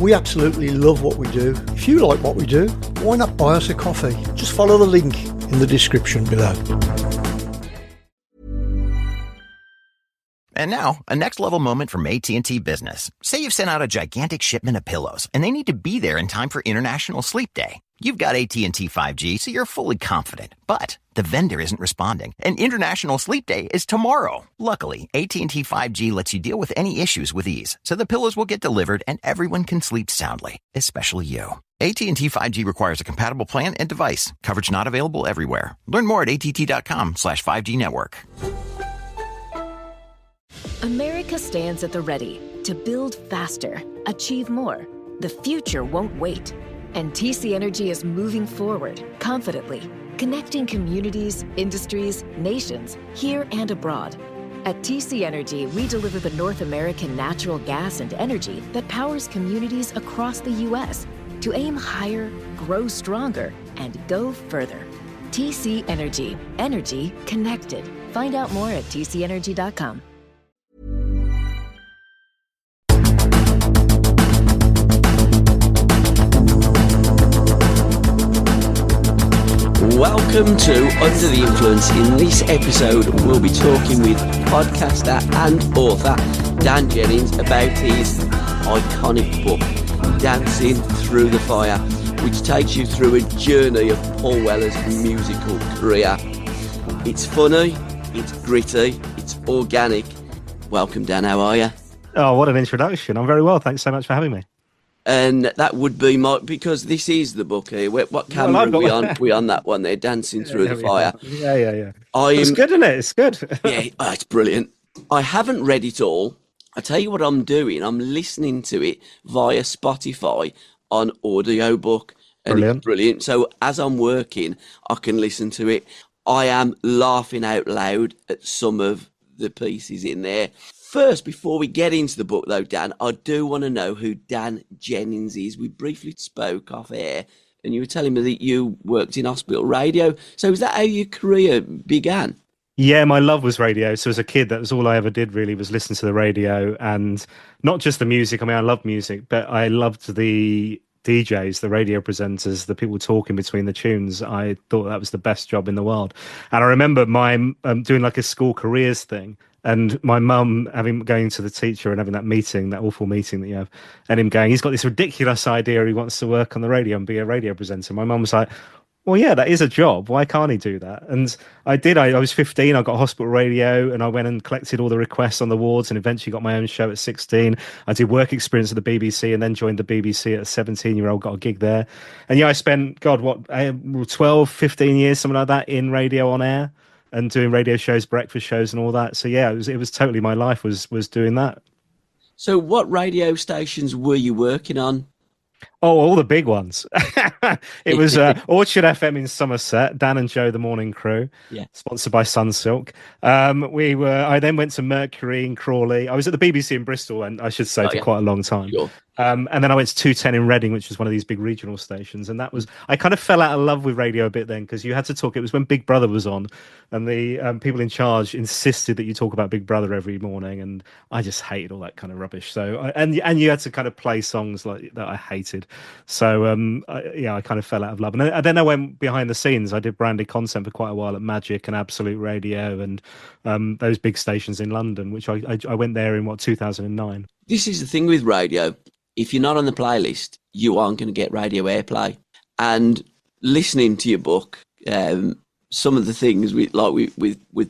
We absolutely love what we do. If you like what we do, why not buy us a coffee? Just follow the link in the description below. And now, a next-level moment from AT&T Business. Say you've sent out a gigantic shipment of pillows, and they need to be there in time for International Sleep Day. You've got AT&T 5G, so you're fully confident. But the vendor isn't responding, and International Sleep Day is tomorrow. Luckily, AT&T 5G lets you deal with any issues with ease, so the pillows will get delivered and everyone can sleep soundly, especially you. AT&T 5G requires a compatible plan and device. Coverage not available everywhere. Learn more at att.com/5G network. America stands at the ready to build faster, achieve more. The future won't wait. And TC Energy is moving forward confidently, connecting communities, industries, nations, here and abroad. At TC Energy, we deliver the North American natural gas and energy that powers communities across the U.S. to aim higher, grow stronger, and go further. TC Energy. Energy connected. Find out more at tcenergy.com. Welcome to Under the Influence. In this episode, we'll be talking with podcaster and author Dan Jennings about his iconic book, Dancing Through the Fire, which takes you through a journey of Paul Weller's musical career. It's funny, it's gritty, it's organic. Welcome, Dan. How are you? Oh, what an introduction. I'm very well. Thanks so much for having me. And that would be my, because this is the book here. What camera are we on? We on that one there, Dancing Through the Fire. Yeah. It's good, isn't it? It's good. Yeah, it's brilliant. I haven't read it all. I tell you what I'm doing. I'm listening to it via Spotify on audiobook. And it's brilliant. So as I'm working, I can listen to it. I am laughing out loud at some of the pieces in there. First, before we get into the book, though, Dan, I do want to know who Dan Jennings is. We briefly spoke off air, and you were telling me that you worked in hospital radio. So is that how your career began? Yeah, my love was radio. So as a kid, that was all I ever did, really, was listen to the radio. And not just the music. I mean, I love music, but I loved the DJs, the radio presenters, the people talking between the tunes. I thought that was the best job in the world. And I remember my doing like a school careers thing. And my mum going to the teacher and having that meeting, that awful meeting that you have, and him going, he's got this ridiculous idea he wants to work on the radio and be a radio presenter. My mum was like, well, yeah, that is a job. Why can't he do that? And I did. I was 15. I got hospital radio and I went and collected all the requests on the wards and eventually got my own show at 16. I did work experience at the BBC and then joined the BBC at a 17-year-old, got a gig there. And yeah, I spent, 12, 15 years, something like that, in radio on air. And doing radio shows, breakfast shows and all that. So yeah, it was totally my life was doing that. So what radio stations were you working on? Oh, all the big ones. It was Orchard FM in Somerset, Dan and Joe, the morning crew, sponsored by Sunsilk. I then went to Mercury in Crawley. I was at the BBC in Bristol, and I should say for quite a long time. Sure. And then I went to 210 in Reading, which is one of these big regional stations. And that was, I kind of fell out of love with radio a bit then, because you had to talk. It was when Big Brother was on, and the people in charge insisted that you talk about Big Brother every morning. And I just hated all that kind of rubbish. So, and you had to kind of play songs like that I hated. So, I kind of fell out of love. And then I went behind the scenes. I did branded content for quite a while at Magic and Absolute Radio and those big stations in London, which I went there in 2009. This is the thing with radio. If you're not on the playlist, you aren't going to get radio airplay. And listening to your book, some of the things with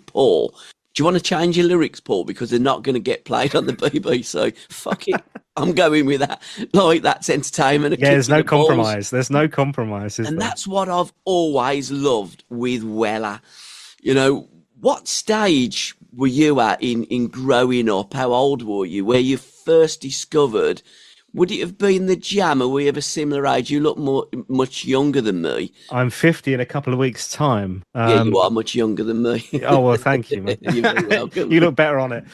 Paul, do you want to change your lyrics, Paul? Because they're not going to get played on the BBC. Fuck it. I'm going with that. Like, that's entertainment. Yeah, there's no compromise. There's no compromise. And that's what I've always loved with Weller. You know, what stage were you at in growing up? How old were you? Where you first discovered? Would it have been the Jam? Are we of a similar age? You look much younger than me. I'm 50 in a couple of weeks' time. Yeah, you are much younger than me. Oh, well, thank you, man. You're very welcome. You look better on it.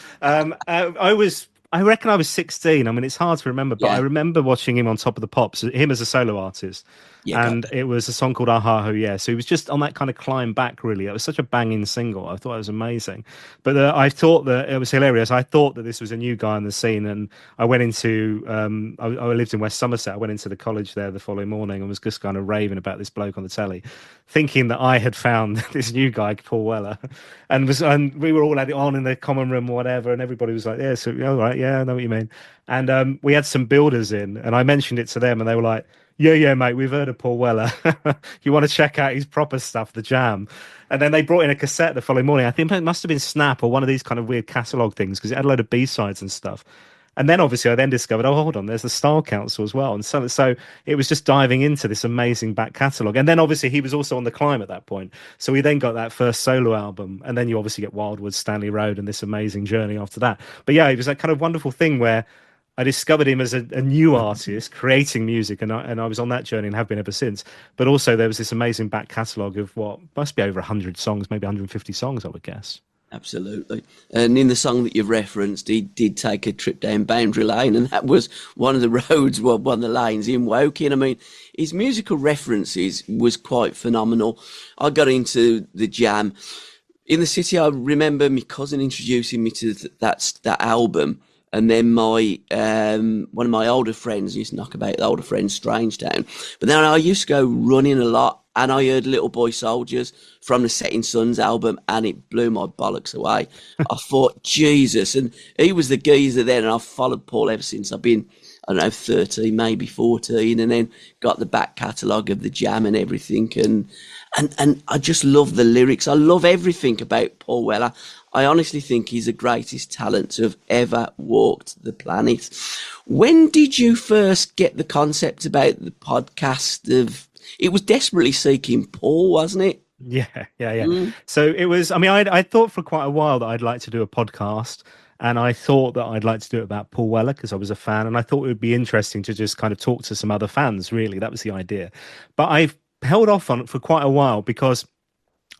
I reckon I was 16. I mean, it's hard to remember, but I remember watching him on Top of the Pops, him as a solo artist. Yeah, And it was a song called Aha Ho Yeah. So he was just on that kind of climb back, really. It was such a banging single. I thought it was amazing. But I thought that it was hilarious. I thought that this was a new guy on the scene. And I went into, I lived in West Somerset. I went into the college there the following morning and was just kind of raving about this bloke on the telly, thinking that I had found this new guy, Paul Weller. And we were all at it on in the common room or whatever. And everybody was like, yeah, so, all right, yeah, I know what you mean. And we had some builders in and I mentioned it to them and they were like, yeah, mate, we've heard of Paul Weller. You want to check out his proper stuff, The Jam. And then they brought in a cassette the following morning. I think it must have been Snap or one of these kind of weird catalogue things because it had a load of B-sides and stuff. And then obviously I then discovered, oh, hold on, there's the Style Council as well. And so it was just diving into this amazing back catalogue. And then obviously he was also on the climb at that point. So we then got that first solo album. And then you obviously get Wildwood, Stanley Road and this amazing journey after that. But yeah, it was that kind of wonderful thing where I discovered him as a new artist creating music, and I was on that journey and have been ever since. But also there was this amazing back catalogue of what must be over 100 songs, maybe 150 songs, I would guess. Absolutely. And in the song that you've referenced, he did take a trip down Boundary Lane, and that was one of the roads, well, one of the lanes in Woking. I mean, his musical references was quite phenomenal. I got into the Jam. In the city, I remember my cousin introducing me to that album. And then my one of my older friends used to knock about the older friends, Strangetown. But then I used to go running a lot, and I heard Little Boy Soldiers from the Setting Suns album, and it blew my bollocks away. I thought, Jesus. And he was the geezer then, and I've followed Paul ever since. I've been, I don't know, 13, maybe 14, and then got the back catalogue of the Jam and everything. And I just love the lyrics. I love everything about Paul Weller. I honestly think he's the greatest talent to have ever walked the planet. When did you first get the concept about the podcast of, it was Desperately Seeking Paul, wasn't it? Yeah. So it was, I mean, I thought for quite a while that I'd like to do a podcast, and I thought that I'd like to do it about Paul Weller because I was a fan, and I thought it would be interesting to just kind of talk to some other fans, really. That was the idea. But I've held off on it for quite a while because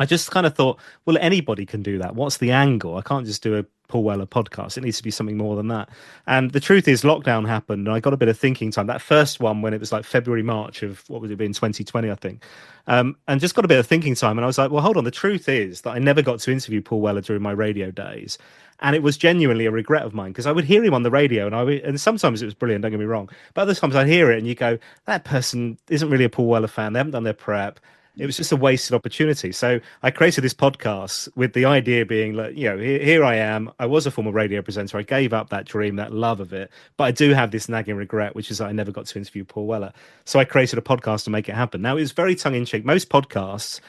I just kind of thought, well, anybody can do that. What's the angle? I can't just do a Paul Weller podcast. It needs to be something more than that. And the truth is, lockdown happened, and I got a bit of thinking time. That first one, when it was like February, March of, what would it be, in 2020, I think. And just got a bit of thinking time. And I was like, well, hold on. The truth is that I never got to interview Paul Weller during my radio days. And it was genuinely a regret of mine because I would hear him on the radio and sometimes it was brilliant, don't get me wrong. But other times I'd hear it and you go, that person isn't really a Paul Weller fan. They haven't done their prep. It was just a wasted opportunity. So I created this podcast with the idea being like, you know, here I am. I was a former radio presenter. I gave up that dream, that love of it. But I do have this nagging regret, which is that I never got to interview Paul Weller. So I created a podcast to make it happen. Now, it was very tongue-in-cheek. Most podcasts,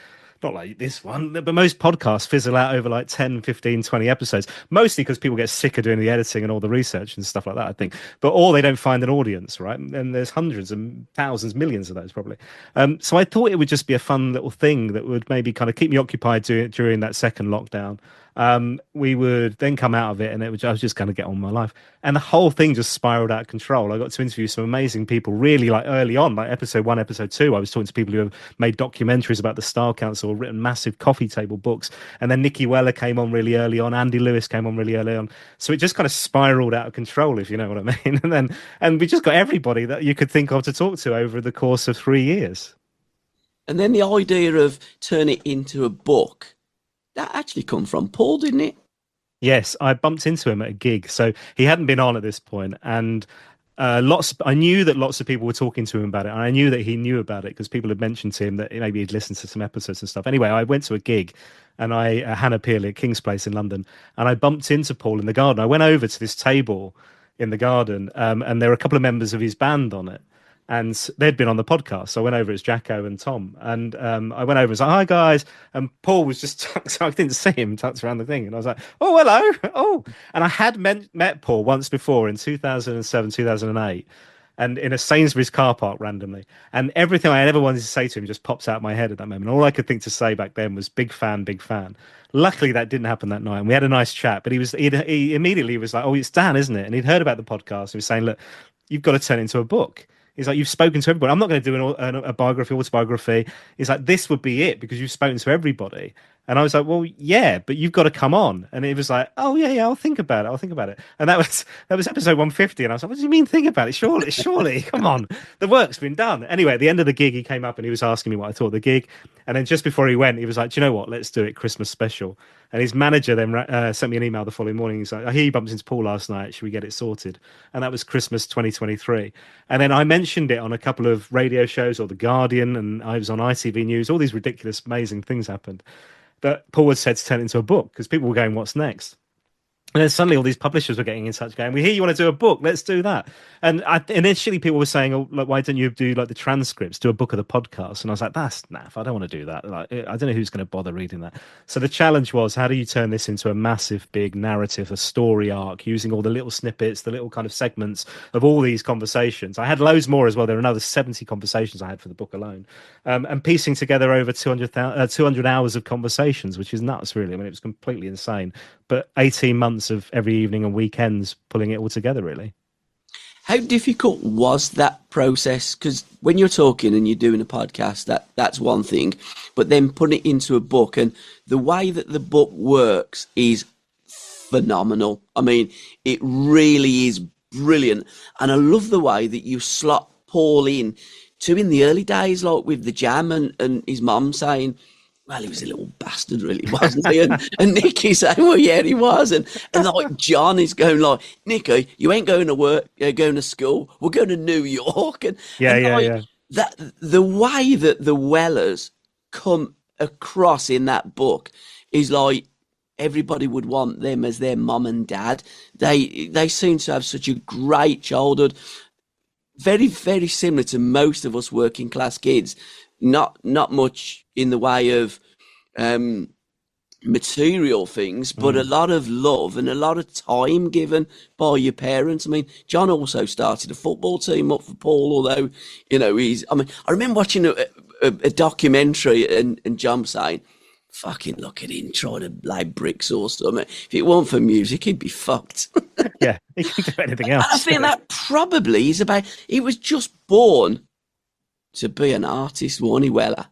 not like this one, but most podcasts fizzle out over like 10, 15, 20 episodes, mostly because people get sick of doing the editing and all the research and stuff like that, I think. Or they don't find an audience, right? And there's hundreds and thousands, millions of those probably. So I thought it would just be a fun little thing that would maybe kind of keep me occupied during that second lockdown. We would then come out of it and I was just going to get on with my life. And the whole thing just spiraled out of control. I got to interview some amazing people really like early on, like episode 1, episode 2. I was talking to people who have made documentaries about the Style Council, written massive coffee table books. And then Nicky Weller came on really early on. Andy Lewis came on really early on. So it just kind of spiraled out of control, if you know what I mean. And we just got everybody that you could think of to talk to over the course of 3 years. And then the idea of turning it into a book, that actually come from Paul, didn't it? Yes, I bumped into him at a gig. So he hadn't been on at this point, and I knew that lots of people were talking to him about it, and I knew that he knew about it because people had mentioned to him that maybe he'd listened to some episodes and stuff. Anyway, I went to a gig, and Hannah Pearley at King's Place in London, and I bumped into Paul in the garden. I went over to this table in the garden, and there were a couple of members of his band on it. And they'd been on the podcast. So I went over as Jacko and Tom. And I went over and was like, hi, guys. And Paul was just, so I didn't see him, tucked around the thing. And I was like, oh, hello. Oh. And I had met Paul once before in 2007, 2008. And in a Sainsbury's car park randomly. And everything I ever wanted to say to him just pops out of my head at that moment. All I could think to say back then was big fan, big fan. Luckily, that didn't happen that night. And we had a nice chat. But he immediately was like, oh, it's Dan, isn't it? And he'd heard about the podcast. He was saying, look, you've got to turn it into a book. He's like, you've spoken to everybody. I'm not going to do a biography, autobiography. He's like, this would be it because you've spoken to everybody. And I was like, well, yeah, but you've got to come on. And it was like, oh yeah, I'll think about it. I'll think about it. And that was episode 150. And I was like, what do you mean think about it? Surely, come on. The work's been done. Anyway, at the end of the gig, he came up and he was asking me what I thought of the gig. And then just before he went, he was like, do you know what? Let's do it Christmas special. And his manager then sent me an email the following morning. He's like, I hear you bumped into Paul last night. Should we get it sorted? And that was Christmas 2023. And then I mentioned it on a couple of radio shows or The Guardian, and I was on ITV News. All these ridiculous, amazing things happened. But Paul had said to turn it into a book because people were going, what's next? And then suddenly all these publishers were getting in touch going, we hear you want to do a book, let's do that. And initially people were saying, oh, like, why don't you do like the transcripts, do a book of the podcast? And I was like, that's naff, I don't want to do that. Like, I don't know who's going to bother reading that. So the challenge was, how do you turn this into a massive, big narrative, a story arc, using all the little snippets, the little kind of segments of all these conversations. I had loads more as well. There were another 70 conversations I had for the book alone. And piecing together over 200 hours of conversations, which is nuts, really. I mean, it was completely insane. But 18 months of every evening and weekends pulling it all together, really. How difficult was that process? Because when you're talking and you're doing a podcast, that's one thing, but then putting it into a book, and the way that the book works is phenomenal. I mean, it really is brilliant. And I love the way that you slot Paul in the early days, like with the jam and his mum saying, well, he was a little bastard, really, wasn't he? And Nicky saying, well, yeah, he was. And like John is going like, Nicky, you ain't going to work, you're going to school. We're going to New York. And Yeah. That the way that the Wellers come across in that book is like everybody would want them as their mum and dad. They seem to have such a great childhood. Very, very similar to most of us working class kids. Not much in the way of material things, but a lot of love and a lot of time given by your parents. I mean, John also started a football team up for Paul, although, you know, I remember watching a documentary and John saying, fucking look at him trying to lay bricks or something. If it weren't for music, he'd be fucked. Yeah, he can do anything else. And I think that probably is about, he was just born to be an artist, wasn't he, Weller?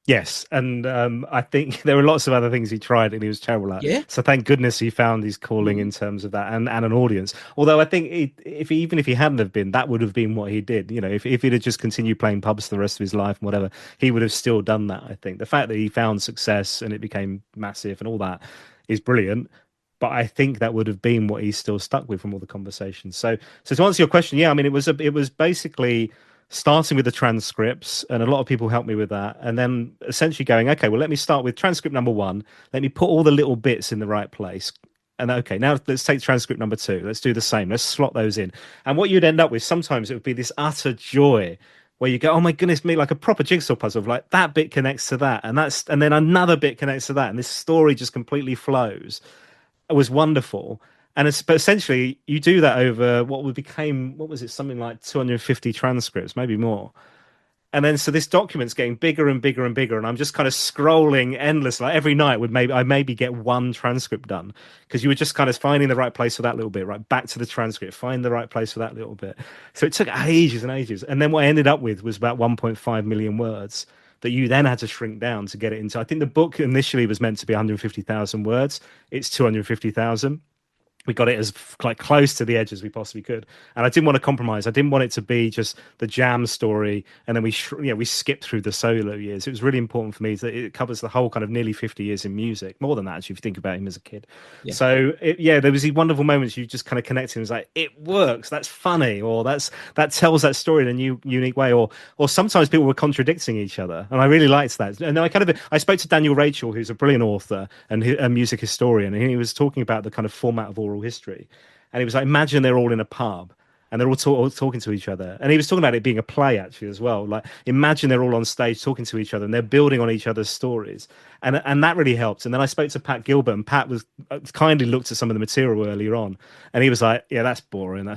Yes, and I think there were lots of other things he tried and he was terrible at. Yeah. So thank goodness he found his calling in terms of that and an audience. Although I think even if he hadn't have been, that would have been what he did. You know, if he'd have just continued playing pubs the rest of his life and whatever, he would have still done that, I think. The fact that he found success and it became massive and all that is brilliant. But I think that would have been what he's still stuck with from all the conversations. So to answer your question, yeah, I mean, it was basically starting with the transcripts, and a lot of people helped me with that, and then essentially going, okay, well, let me start with transcript number 1, let me put all the little bits in the right place, and okay, now let's take transcript number 2, let's do the same, let's slot those in. And what you'd end up with, sometimes it would be this utter joy where you go, oh my goodness me, like a proper jigsaw puzzle of like that bit connects to that, and then another bit connects to that, and this story just completely flows. It was wonderful. But essentially, you do that over what was it, something like 250 transcripts, maybe more. And then so this document's getting bigger and bigger and bigger, and I'm just kind of scrolling endlessly. Like every night I maybe get one transcript done, because you were just kind of finding the right place for that little bit, right back to the transcript, find the right place for that little bit. So it took ages and ages. And then what I ended up with was about 1.5 million words that you then had to shrink down to get it into. I think the book initially was meant to be 150,000 words. It's 250,000. We got it as like close to the edge as we possibly could, and I didn't want to compromise. I didn't want it to be just the jam story, and then we skipped through the solo years. It was really important for me that it covers the whole kind of nearly 50 years in music, more than that actually, if you think about him as a kid. Yeah. So there was these wonderful moments you just kind of connected. It was like, it works, that's funny, or that tells that story in a new, unique way, or sometimes people were contradicting each other, and I really liked that. And I spoke to Daniel Rachel, who's a brilliant author and a music historian, and he was talking about the kind of format of oral history, and he was like, imagine they're all in a pub and they're all talking to each other, and he was talking about it being a play actually as well. Like, imagine they're all on stage talking to each other and they're building on each other's stories, and that really helped. And then I spoke to Pat Gilbert, and Pat was kindly looked at some of the material earlier on, and he was like, yeah, that's boring.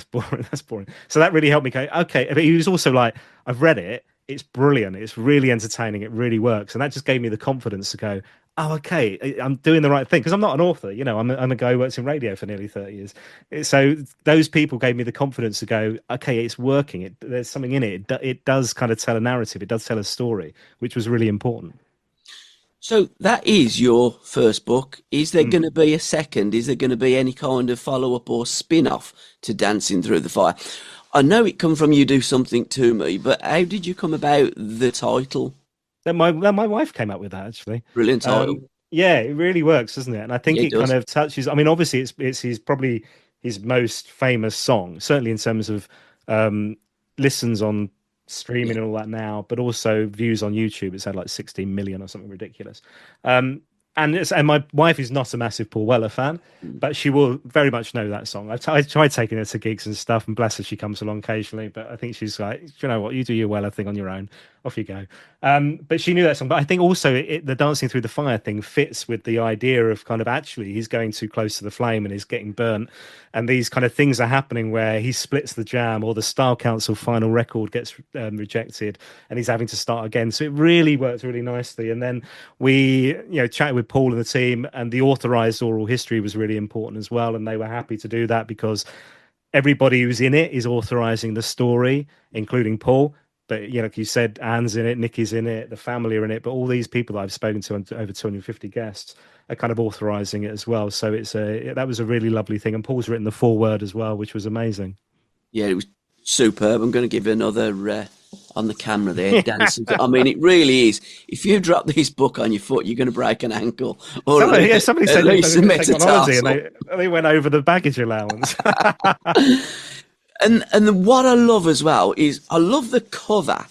So that really helped me go, okay. But he was also like, I've read it, it's brilliant, it's really entertaining, it really works. And that just gave me the confidence to go, oh, okay, I'm doing the right thing, because I'm not an author, you know, I'm a guy who works in radio for nearly 30 years. So those people gave me the confidence to go, okay, it's working. There's something in it. It does kind of tell a narrative. It does tell a story, which was really important. So that is your first book. Is there going to be a second? Is there going to be any kind of follow-up or spin-off to Dancing Through the Fire? I know it come from You Do Something to Me, but how did you come about the title? That my wife came up with that actually. Brilliant title. Yeah, it really works, doesn't it? And I think Yeah, it it kind does. of touches. I mean, obviously, it's his probably his most famous song, certainly in terms of um, listens on Yeah. streaming and all that now, but also views on YouTube. It's had like 16 million or something ridiculous. Um, and my wife is not a massive Paul Weller fan, Mm. but she will very much know that song. I tried taking her to gigs and stuff, and bless her, she comes along occasionally. But I think she's like, you know what, you do your Weller thing on your own, off you go. But she knew that song. But I think also the Dancing Through the Fire thing fits with the idea of kind of actually he's going too close to the flame and he's getting burnt, and these kind of things are happening where he splits the jam or the Style Council final record gets rejected and he's having to start again. So it really works really nicely. And then we, chatted with Paul and the team, and the authorized oral history was really important as well. And they were happy to do that because everybody who's in it is authorizing the story, including Paul. But like you said, Anne's in it, Nikki's in it, the family are in it. But all these people that I've spoken to, and over 250 guests, are kind of authorizing it as well. So that was a really lovely thing. And Paul's written the foreword as well, which was amazing. Yeah, it was superb. I'm going to give you another on the camera there, dancing. I mean, it really is. If you drop this book on your foot, you're going to break an ankle, or Somebody at said least they a were going to take on holiday, metatarsal. and they went over the baggage allowance. And what I love as well is I love the cover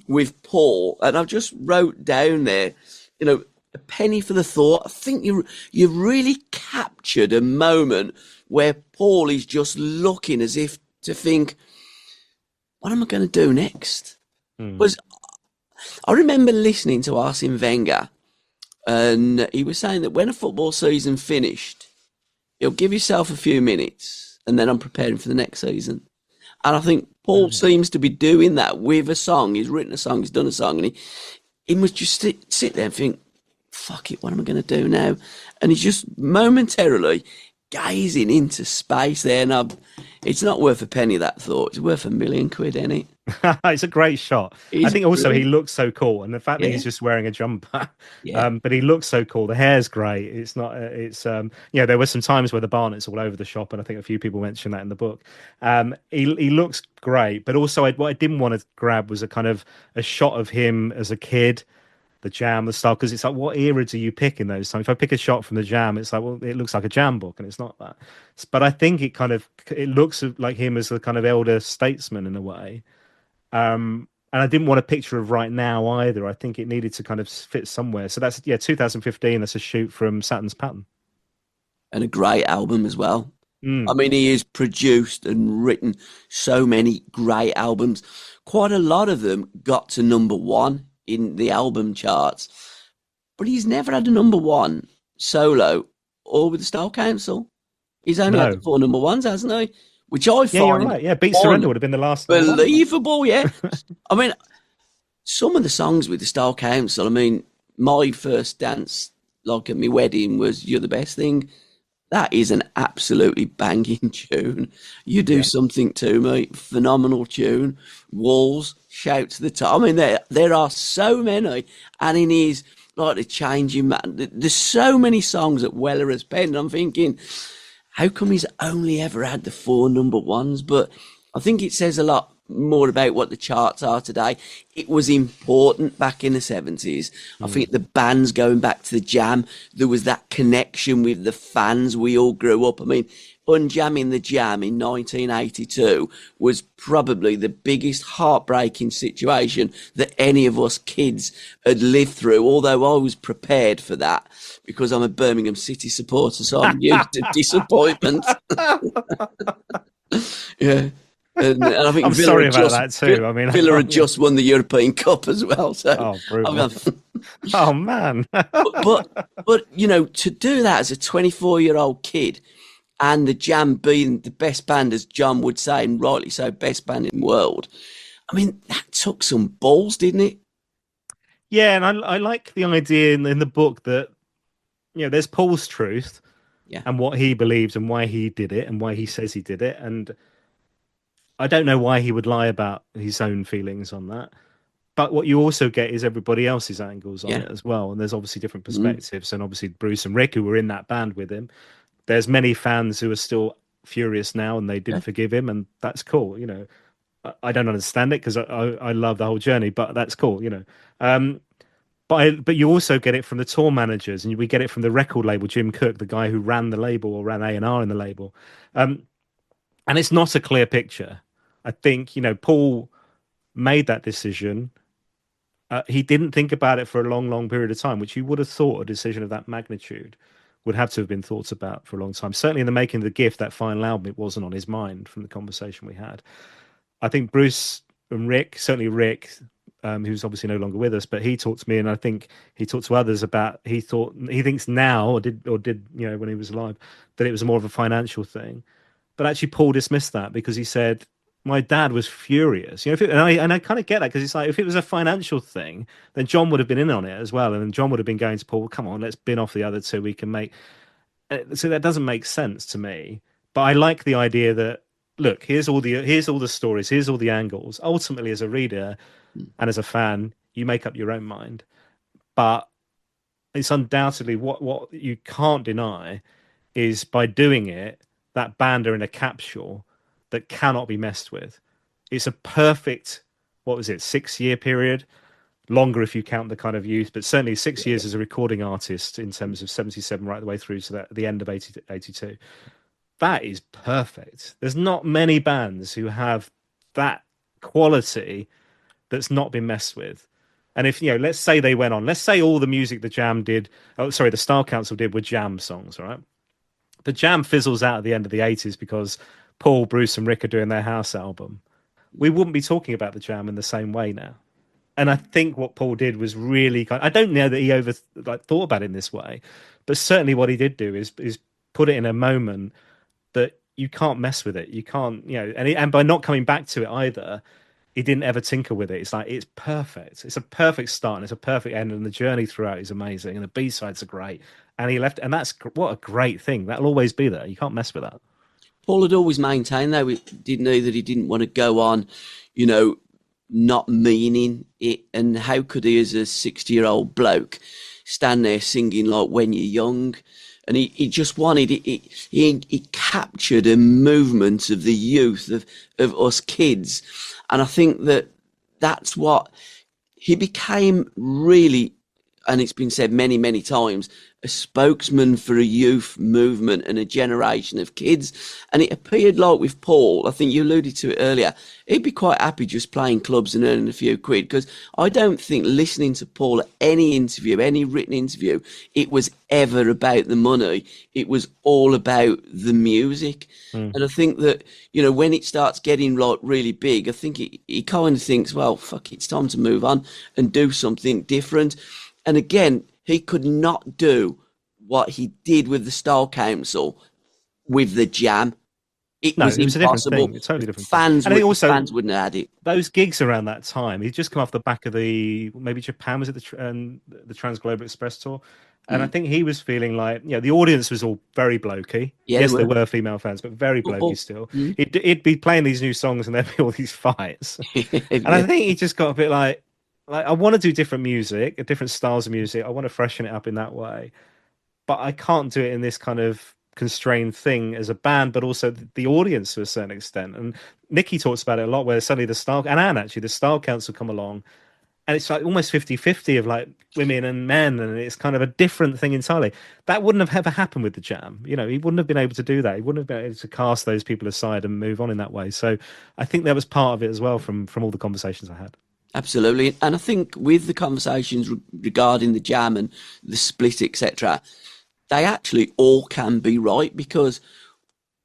with Paul, and I've just wrote down there, a penny for the thought. I think you've really captured a moment where Paul is just looking as if to think, what am I going to do next? Was I remember listening to Arsene Wenger, and he was saying that when a football season finished, you'll give yourself a few minutes, and then I'm preparing for the next season. And I think Paul seems to be doing that with a song. He's written a song, he's done a song, and he must just sit there and think, fuck it, what am I going to do now? And he's just momentarily gazing into space there. And it's not worth a penny, that thought. It's worth £1,000,000, ain't it? It's a great shot. He's I think also he brilliant. looks so cool, and the fact that Yeah, he's just wearing a jumper, yeah. but he looks so cool. The hair's great. It's not. There were some times where the Barnett's all over the shop, and I think a few people mentioned that in the book. He looks great, but also what I didn't want to grab was a kind of a shot of him as a kid, the Jam, the style, because it's like, what era do you pick in those times? If I pick a shot from the Jam, it's like, well, it looks like a Jam book, and it's not that. But I think it looks like him as the kind of elder statesman in a way. And I didn't want a picture of right now either. I think it needed to kind of fit somewhere. So that's 2015. That's a shoot from Saturn's Pattern. And a great album as well. I Mm. mean, he has produced and written so many great albums. Quite a lot of them got to number one in the album charts, but he's never had a number one solo or with the Style Council. He's only had the No. four number ones, hasn't he? Which I Yeah, you're find right. Yeah, Beat Surrender would have been the last number one. unbelievable. Yeah, I mean, some of the songs with the Style Council. I mean, my first dance, like at my wedding, was "You're the Best Thing." That is an absolutely banging tune. You do Yeah. something to me, phenomenal tune. Walls, shout to the top. I mean, there are so many, and in his like the changing man. There's so many songs that Weller has penned. I'm thinking, how come he's only ever had the four number ones? But I think it says a lot more about what the charts are today. It was important back in the 70s. I think the bands going back to the Jam, there was that connection with the fans. We all grew up. I mean, unjamming the Jam in 1982 was probably the biggest heartbreaking situation that any of us kids had lived through, although I was prepared for that because I'm a Birmingham City supporter, so I'm used to disappointment. Yeah. And I think I'm sorry about that too. I mean, Villa had just won the European Cup as well. So oh, I've brutal. gone, Oh, man. but to do that as a 24-year-old kid and the Jam being the best band, as John would say, and rightly so, best band in the world. I mean, that took some balls, didn't it? Yeah, and I like the idea in the book that, there's Paul's truth Yeah. and what he believes and why he did it and why he says he did it. And I don't know why he would lie about his own feelings on that. but what you also get is everybody else's angles on Yeah. it as well. And there's obviously different perspectives. And obviously Bruce and Rick, who were in that band with him, there's many fans who are still furious now and they didn't forgive him. And that's cool. You know, I don't understand it because I love the whole journey, but that's cool, you know. But you also get it from the tour managers, and we get it from the record label, Jim Cook, the guy who ran the label or ran A&R in the label. And it's not a clear picture. I think, you know, Paul made that decision. He didn't think about it for a long, long period of time, which you would have thought a decision of that magnitude would have to have been thought about for a long time. Certainly in the making of The Gift, that final album, it wasn't on his mind from the conversation we had. I think Bruce and Rick, certainly Rick, who's obviously no longer with us, but he talked to me, and I think he talked to others about, he thinks now, or did, you know, when he was alive, that it was more of a financial thing. But actually Paul dismissed that because he said, my dad was furious. You know, and I kind of get that, because it's like, if it was a financial thing, then John would have been in on it as well. And then John would have been going to Paul, come on, let's bin off the other two. We can make, so that doesn't make sense to me. But I like the idea that, look, here's all the stories, here's all the angles. Ultimately, as a reader and as a fan, you make up your own mind. But it's undoubtedly what you can't deny is, by doing it, that band are in a capsule that cannot be messed with. It's a perfect, 6-year period, longer if you count the kind of youth, but certainly 6 years as a recording artist in terms of 77 right the way through to the end of 82. That is perfect. There's not many bands who have that quality that's not been messed with. And if, you know, let's say they went on, let's say all the music the Style Council did were Jam songs, right? The Jam fizzles out at the end of the 80s because Paul, Bruce and Rick are doing their house album. We wouldn't be talking about the Jam in the same way now. And I think what Paul did was really I don't know that he thought about it in this way, but certainly what he did do is put it in a moment that you can't mess with it. You can't, you know, and by not coming back to it either, he didn't ever tinker with it. It's like, it's perfect. It's a perfect start and it's a perfect end, and the journey throughout is amazing, and the B-sides are great. And he left, and that's what a great thing. That'll always be there. You can't mess with that. Paul had always maintained, though, didn't he, that he didn't want to go on, you know, not meaning it. And how could he, as a 60-year-old bloke, stand there singing like When You're Young? And he just wanted it. He captured a movement of the youth, of us kids. And I think that's what he became, really, and it's been said many, many times, a spokesman for a youth movement and a generation of kids. And it appeared like with Paul, I think you alluded to it earlier, he'd be quite happy just playing clubs and earning a few quid, because I don't think listening to Paul at any interview, any written interview, it was ever about the money. It was all about the music. And I think that, you know, when it starts getting like really big, I think he kind of thinks, well, fuck, it's time to move on and do something different. And again, he could not do what he did with the Style Council with the Jam. It was impossible. It's a different thing. It's totally different. Fans wouldn't have had it. Those gigs around that time, he'd just come off the back of maybe Japan, was it the Trans-Global Express tour? And I think he was feeling like, you know, the audience was all very blokey. Yeah, yes, there were female fans, but very blokey still. He'd be playing these new songs and there'd be all these fights. And I think he just got a bit like, I want to do different music, different styles of music. I want to freshen it up in that way. But I can't do it in this kind of constrained thing as a band, but also the audience to a certain extent. And Nicky talks about it a lot, where suddenly the Style Council come along, and it's like almost 50-50 of like women and men, and it's kind of a different thing entirely. That wouldn't have ever happened with the Jam. You know, he wouldn't have been able to do that. He wouldn't have been able to cast those people aside and move on in that way. So I think that was part of it as well from all the conversations I had. Absolutely. And I think with the conversations regarding the Jam and the split, etc., they actually all can be right, because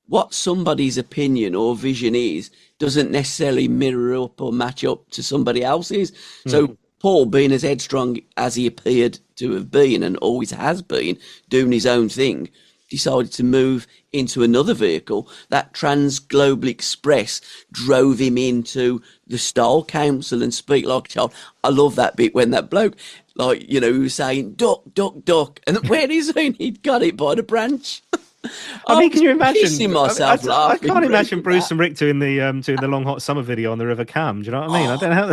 what somebody's opinion or vision is doesn't necessarily mirror up or match up to somebody else's. So Paul, being as headstrong as he appeared to have been and always has been, doing his own thing, decided to move into another vehicle. That Trans-Global Express drove him into the Style Council and Speak Like a Child. I love that bit when that bloke, like, you know, he was saying, duck, duck, duck. And where is he? He'd got it by the branch. I mean, can you imagine? Pissing myself I laughing. can't imagine Bruce and Rick doing the long hot summer video on the River Cam. Do you know what I mean? I don't know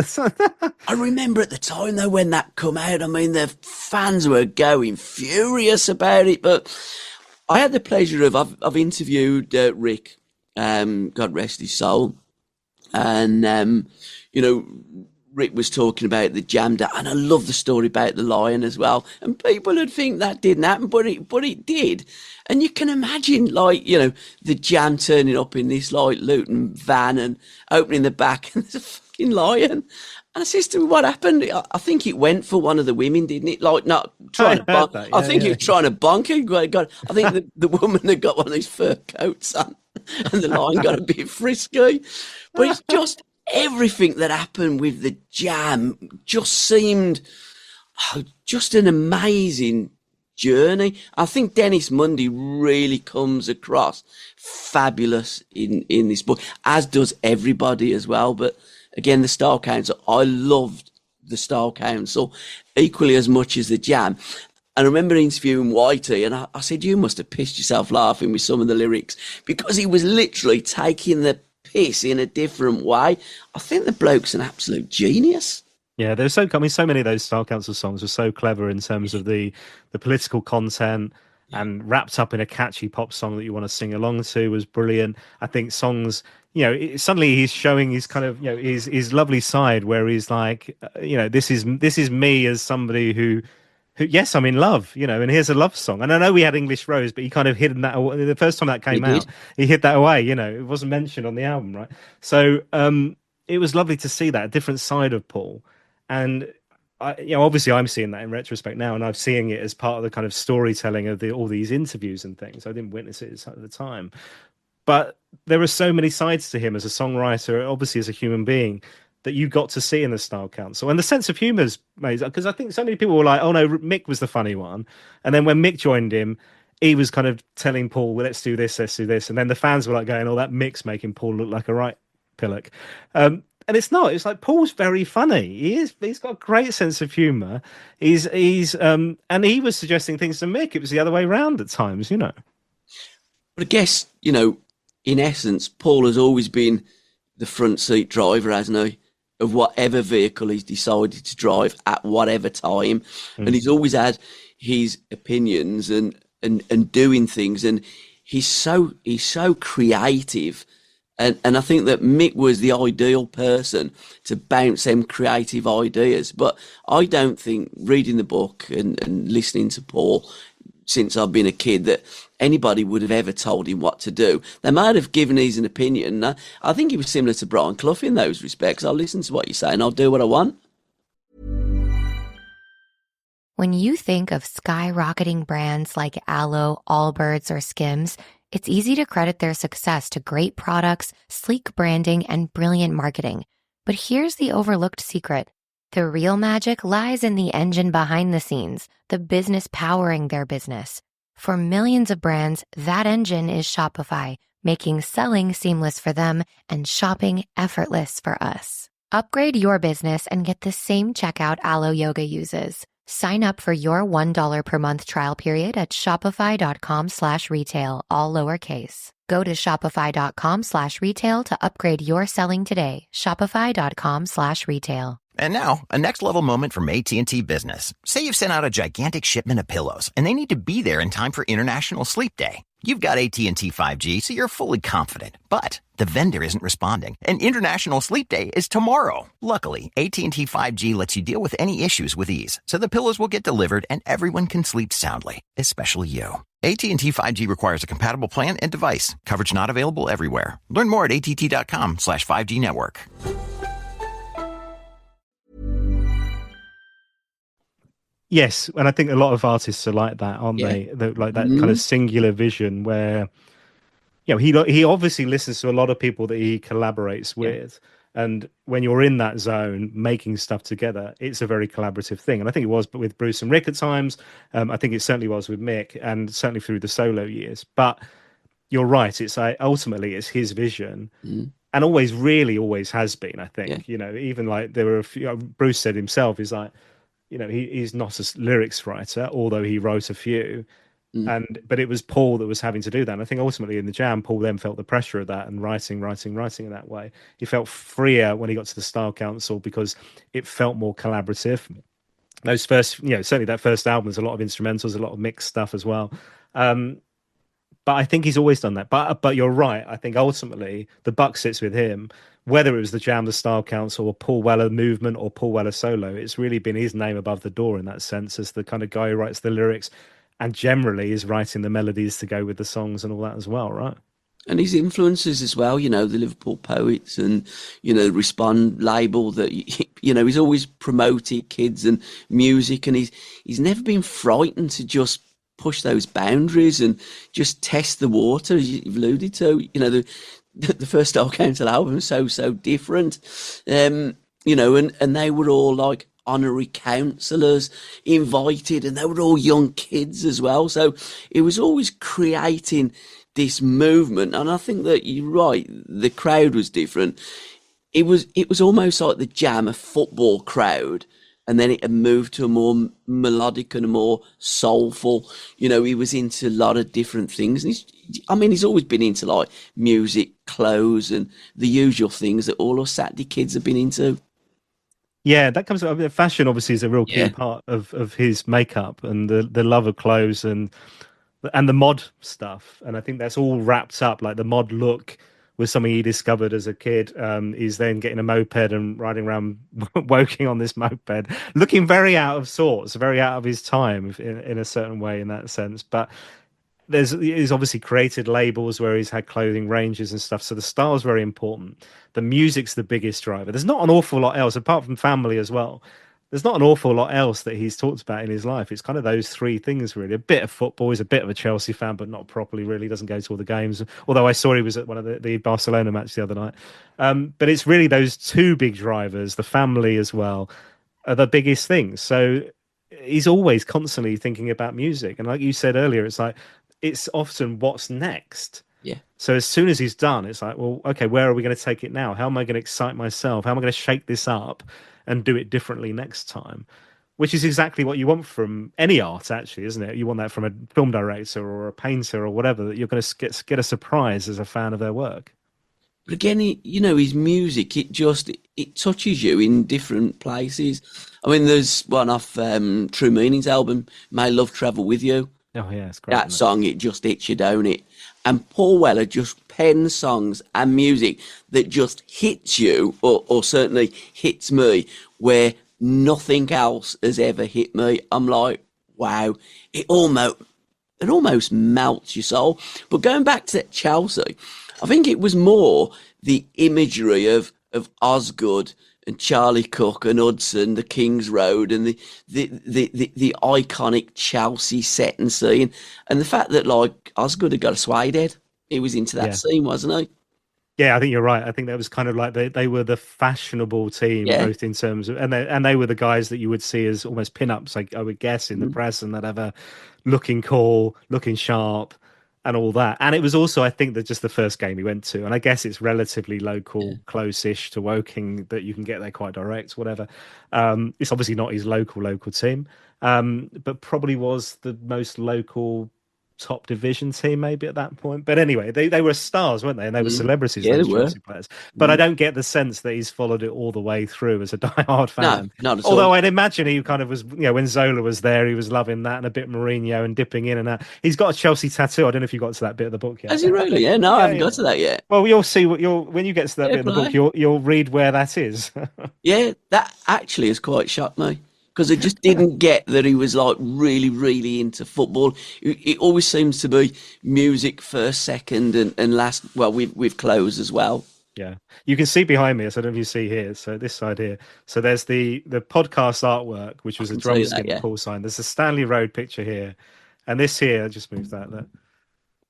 how. I remember at the time though when that come out. I mean, the fans were going furious about it. But I had the pleasure of I've interviewed Rick, God rest his soul, and Rick was talking about the jam day, and I love the story about the lion as well. And people would think that didn't happen, but it did. And you can imagine, the jam turning up in this Luton van and opening the back, and there's a fucking lion. And I says to him, "What happened?" I think it went for one of the women, didn't it? Not trying to bonk. Yeah, I think he was trying to bonk it. I think the woman had got one of these fur coats on, and the lion got a bit frisky. But it's just everything that happened with the jam just seemed just an amazing journey. I think Dennis Mundy really comes across fabulous in this book, as does everybody as well. But again, the Style Council, I loved the Style Council equally as much as the jam. And I remember interviewing Whitey, and I said, "You must have pissed yourself laughing with some of the lyrics," because he was literally taking the piss in a different way. I think the bloke's an absolute genius. Yeah, there's so many of those Style Council songs are so clever in terms of the political content, and wrapped up in a catchy pop song that you want to sing along to was brilliant. I think songs, suddenly he's showing his kind of, his lovely side where he's like, this is me as somebody who yes, I'm in love, and here's a love song. And I know we had English Rose, but he kind of hidden that away. The first time that came out, he hid that away, it wasn't mentioned on the album, right? So it was lovely to see that, a different side of Paul. And obviously I'm seeing that in retrospect now, and I'm seeing it as part of the kind of storytelling of all these interviews and things. I didn't witness it at the time. But there are so many sides to him as a songwriter, obviously as a human being, that you got to see in the Style Council. And the sense of humour is amazing, because I think so many people were like, "Oh no, Mick was the funny one." And then when Mick joined him, he was kind of telling Paul, "Well, let's do this, let's do this." And then the fans were like going, "Oh, that Mick's making Paul look like a right pillock." And it's not. It's like Paul's very funny. He's got a great sense of humour. And he was suggesting things to Mick. It was the other way around at times, But I guess, in essence, Paul has always been the front seat driver, hasn't he, of whatever vehicle he's decided to drive at whatever time. And he's always had his opinions and doing things. And he's so creative. And I think that Mick was the ideal person to bounce them creative ideas. But I don't think, reading the book and listening to Paul since I've been a kid, that anybody would have ever told him what to do. They might have given his an opinion. I think he was similar to Brian Clough in those respects. I'll listen to what you say and I'll do what I want. When you think of skyrocketing brands like Aloe, Allbirds, or Skims, it's easy to credit their success to great products, sleek branding, and brilliant marketing. But here's the overlooked secret. The real magic lies in the engine behind the scenes, the business powering their business. For millions of brands, that engine is Shopify, making selling seamless for them and shopping effortless for us. Upgrade your business and get the same checkout Aloe Yoga uses. Sign up for your $1 per month trial period at shopify.com/retail, all lowercase. Go to shopify.com/retail to upgrade your selling today. Shopify.com/retail. And now, a next-level moment from AT&T Business. Say you've sent out a gigantic shipment of pillows, and they need to be there in time for International Sleep Day. You've got AT&T 5G, so you're fully confident. But the vendor isn't responding, and International Sleep Day is tomorrow. Luckily, AT&T 5G lets you deal with any issues with ease, so the pillows will get delivered and everyone can sleep soundly, especially you. AT&T 5G requires a compatible plan and device. Coverage not available everywhere. Learn more at att.com/5G network. Yes, and I think a lot of artists are like that, aren't they? They're like that kind of singular vision where, he obviously listens to a lot of people that he collaborates with. And when you're in that zone, making stuff together, it's a very collaborative thing. And I think it was with Bruce and Rick at times. I think it certainly was with Mick, and certainly through the solo years. But you're right. It's ultimately it's his vision. And always has been, I think. Even like there were a few, Bruce said himself, he's like, he's not a lyrics writer, although he wrote a few. But it was Paul that was having to do that. And I think ultimately in the Jam, Paul then felt the pressure of that and writing in that way. He felt freer when he got to the Style Council because it felt more collaborative. Those first, certainly that first album, there's a lot of instrumentals, a lot of mixed stuff as well. But I think he's always done that. But you're right. I think ultimately the buck sits with him. Whether it was the Jam, the Style Council, or Paul Weller movement, or Paul Weller solo, it's really been his name above the door in that sense, as the kind of guy who writes the lyrics and generally is writing the melodies to go with the songs and all that as well, right? And his influences as well, the Liverpool Poets and, the Respond label that, he's always promoted kids and music, and he's never been frightened to just push those boundaries and just test the water, as you've alluded to. The first Style Council album is so different, and they were all like honorary councillors invited, and they were all young kids as well. So it was always creating this movement, and I think that you're right. The crowd was different. It was almost like the Jam, a football crowd, and then it had moved to a more melodic and a more soulful. He was into a lot of different things. And he's always been into like music, clothes, and the usual things that all us Saturday kids have been into. Yeah, that comes. Fashion obviously is a real key part of his makeup, and the love of clothes and the mod stuff. And I think that's all wrapped up. Like the mod look was something he discovered as a kid. He's then getting a moped and riding around woking on this moped, looking very out of sorts, very out of his time in a certain way in that sense. But he's obviously created labels where he's had clothing ranges and stuff. So the style is very important. The music's the biggest driver. There's not an awful lot else apart from family as well. There's not an awful lot else that he's talked about in his life. It's kind of those three things, really. A bit of football. He's a bit of a Chelsea fan, but not properly, really. Doesn't go to all the games. Although I saw he was at one of the Barcelona match the other night. But it's really those two big drivers, the family as well, are the biggest things. So he's always constantly thinking about music. And like you said earlier, it's often what's next. Yeah. So as soon as he's done, it's like, well, okay, where are we going to take it now? How am I going to excite myself? How am I going to shake this up and do it differently next time? Which is exactly what you want from any art, actually, isn't it? You want that from a film director or a painter or whatever, that you're going to get a surprise as a fan of their work. But again, his music, it touches you in different places. I mean, there's one off True Meaning's album, May Love Travel With You. Oh, yeah, it's great. That song, it just hits you, don't it? And Paul Weller just pens songs and music that just hits you, or certainly hits me, where nothing else has ever hit me. I'm like, wow, it almost melts your soul. But going back to Chelsea, I think it was more the imagery of Osgood and Charlie Cook and Hudson, the King's Road, and the iconic Chelsea set and scene, and the fact that like Osgood had got a suede head. He was into that scene, wasn't he? Yeah, I think you're right. I think that was kind of like they were the fashionable team, both in terms of, and they were the guys that you would see as almost pin-ups, like I would guess, in the press and whatever, looking cool, looking sharp, and all that. And it was also, I think, that just the first game he went to, and I guess it's relatively local, close-ish to Woking, that you can get there quite direct, whatever. It's obviously not his local team, but probably was the most local top division team maybe at that point. But anyway, they were stars, weren't they? And they were celebrities, those Chelsea players. But I don't get the sense that he's followed it all the way through as a diehard fan. No, not at Although all. I'd imagine he kind of was, when Zola was there, he was loving that, and a bit Mourinho and dipping in and out. He's got a Chelsea tattoo. I don't know if you got to that bit of the book yet. Has he really? Yeah, no, I haven't got to that yet. Well, you'll see when you get to that bit of the book, you'll read where that is. Yeah, that actually has quite shocked me, because I just didn't get that he was like really, really into football. It always seems to be music first, second, and last. Well, with clothes as well. Yeah, you can see behind me. So I don't know if you see here. So this side here. So there's the podcast artwork, which was a drum skin that Paul signed. There's a Stanley Road picture here, and this here. Just move that.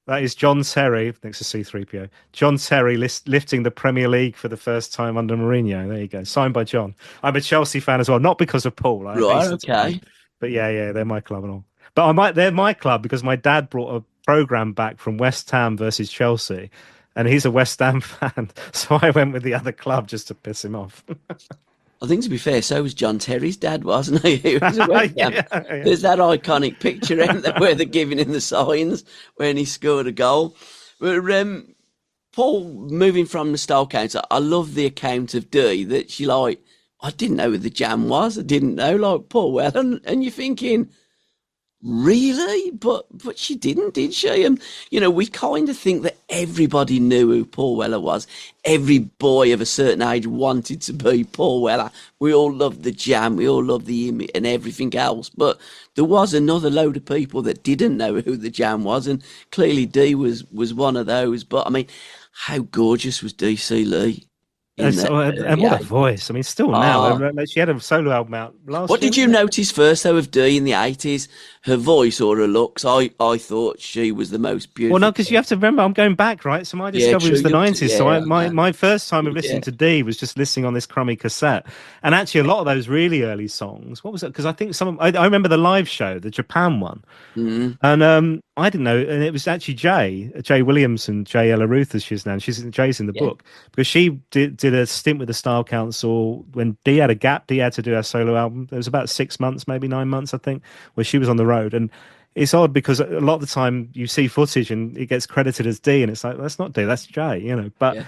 That is John Terry next to C3PO. John Terry lifting the Premier League for the first time under Mourinho. There you go. Signed by John. I'm a Chelsea fan as well, not because of Paul. Right, okay. But yeah, they're my club and all. But they're my club because my dad brought a program back from West Ham versus Chelsea, and he's a West Ham fan. So I went with the other club just to piss him off. I think, to be fair, so was John Terry's dad, wasn't he? He was a West Ham. Yeah. There's that iconic picture out there where they're giving him the signs when he scored a goal. But Paul, moving from the style counter, I love the account of Dee that she like, I didn't know who the Jam was. I didn't know, like, Paul Weller. And you're thinking, really? But she didn't, did she? And we kind of think that everybody knew who Paul Weller was. Every boy of a certain age wanted to be Paul Weller. We all loved the Jam. We all loved the image and everything else. But there was another load of people that didn't know who the Jam was, and clearly Dee was one of those. But I mean, how gorgeous was DC Lee? And what a voice. I mean, still now. She had a solo album out last year. What did you notice first, though, of Dee in the 80s? Her voice or her looks? I thought she was the most beautiful. Well, no, because you have to remember, I'm going back, right? So my discovery was the 90s. So my first time of listening to Dee was just listening on this crummy cassette. And actually, a lot of those really early songs, what was it? Because I think I remember the live show, the Japan one. Mm-hmm. And I didn't know. And it was actually Jay Williamson, Jay Ella Ruth, as she's known. Jay's in the book. Because she did a stint with the Style Council when Dee had a gap. Dee had to do her solo album. There was about 6 months, maybe 9 months, I think, where she was on the road. And it's odd because a lot of the time you see footage and it gets credited as Dee, and it's like, that's not Dee, that's Jay, But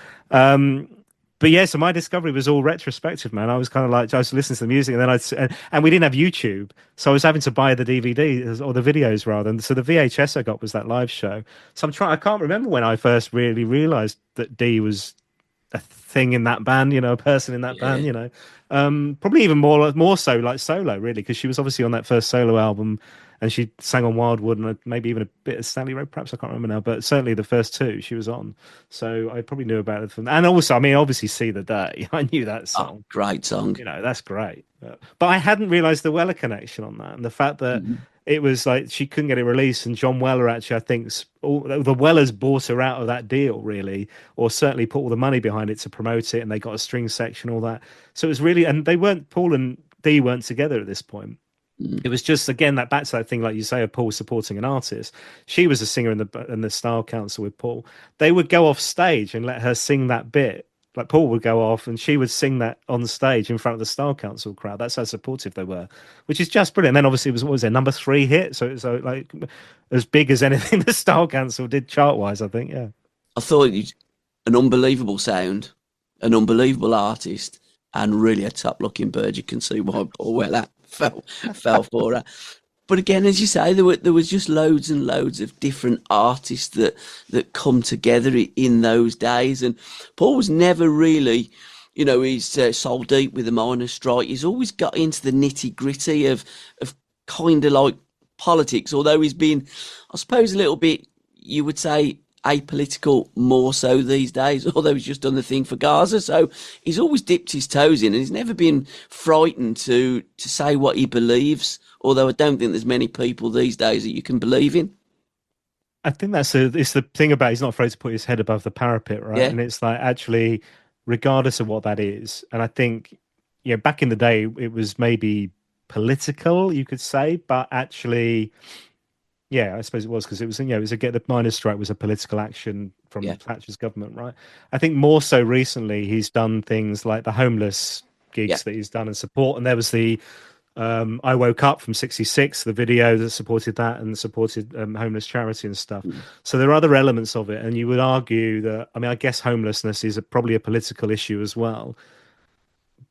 yeah, so my discovery was all retrospective, man. I was kind of like, I was listening to the music, and then and we didn't have YouTube, so I was having to buy the DVD or the videos rather. And so the VHS I got was that live show. So I can't remember when I first really realized that Dee was a thing in that band, a person in that band, probably even more so like solo, really, because she was obviously on that first solo album, and she sang on Wildwood and maybe even a bit of Stanley Road, perhaps, I can't remember now, but certainly the first two she was on. So I probably knew about it from, and also, I mean, obviously See the Day. I knew that song. Oh, great song. That's great. But I hadn't realised the Weller connection on that, and the fact that it was like she couldn't get it released, and John Weller actually, I think, the Wellers bought her out of that deal, really, or certainly put all the money behind it to promote it, and they got a string section, all that. So it was really, and Paul and Dee weren't together at this point. It was just, again, back to that thing, like you say, of Paul supporting an artist. She was a singer in the Style Council with Paul. They would go off stage and let her sing that bit. Like Paul would go off and she would sing that on stage in front of the Style Council crowd. That's how supportive they were, which is just brilliant. And then obviously it was, what was their number 3 hit? So it was like as big as anything the Style Council did chart-wise, I think, yeah. I thought an unbelievable sound, an unbelievable artist, and really a top-looking bird. You can see why Paul Weller fell for her. But again, as you say, there was just loads and loads of different artists that come together in those days. And Paul was never really, he's soul deep with the minor strike. He's always got into the nitty gritty of kind of like politics, although he's been, I suppose, a little bit, you would say, apolitical more so these days, although he's just done the thing for Gaza. So he's always dipped his toes in, and he's never been frightened to say what he believes, although I don't think there's many people these days that you can believe in. I think it's the thing about he's not afraid to put his head above the parapet, right? Yeah. And it's like, actually, regardless of what that is, and I think, back in the day, it was maybe political, you could say, but actually... Yeah, I suppose it was, because it was, the miners' strike was a political action from Thatcher's government, right? I think more so recently he's done things like the homeless gigs that he's done and support. And there was the I Woke Up from '66, the video that supported that and supported homeless charity and stuff. So there are other elements of it. And you would argue that, I mean, I guess homelessness is probably a political issue as well.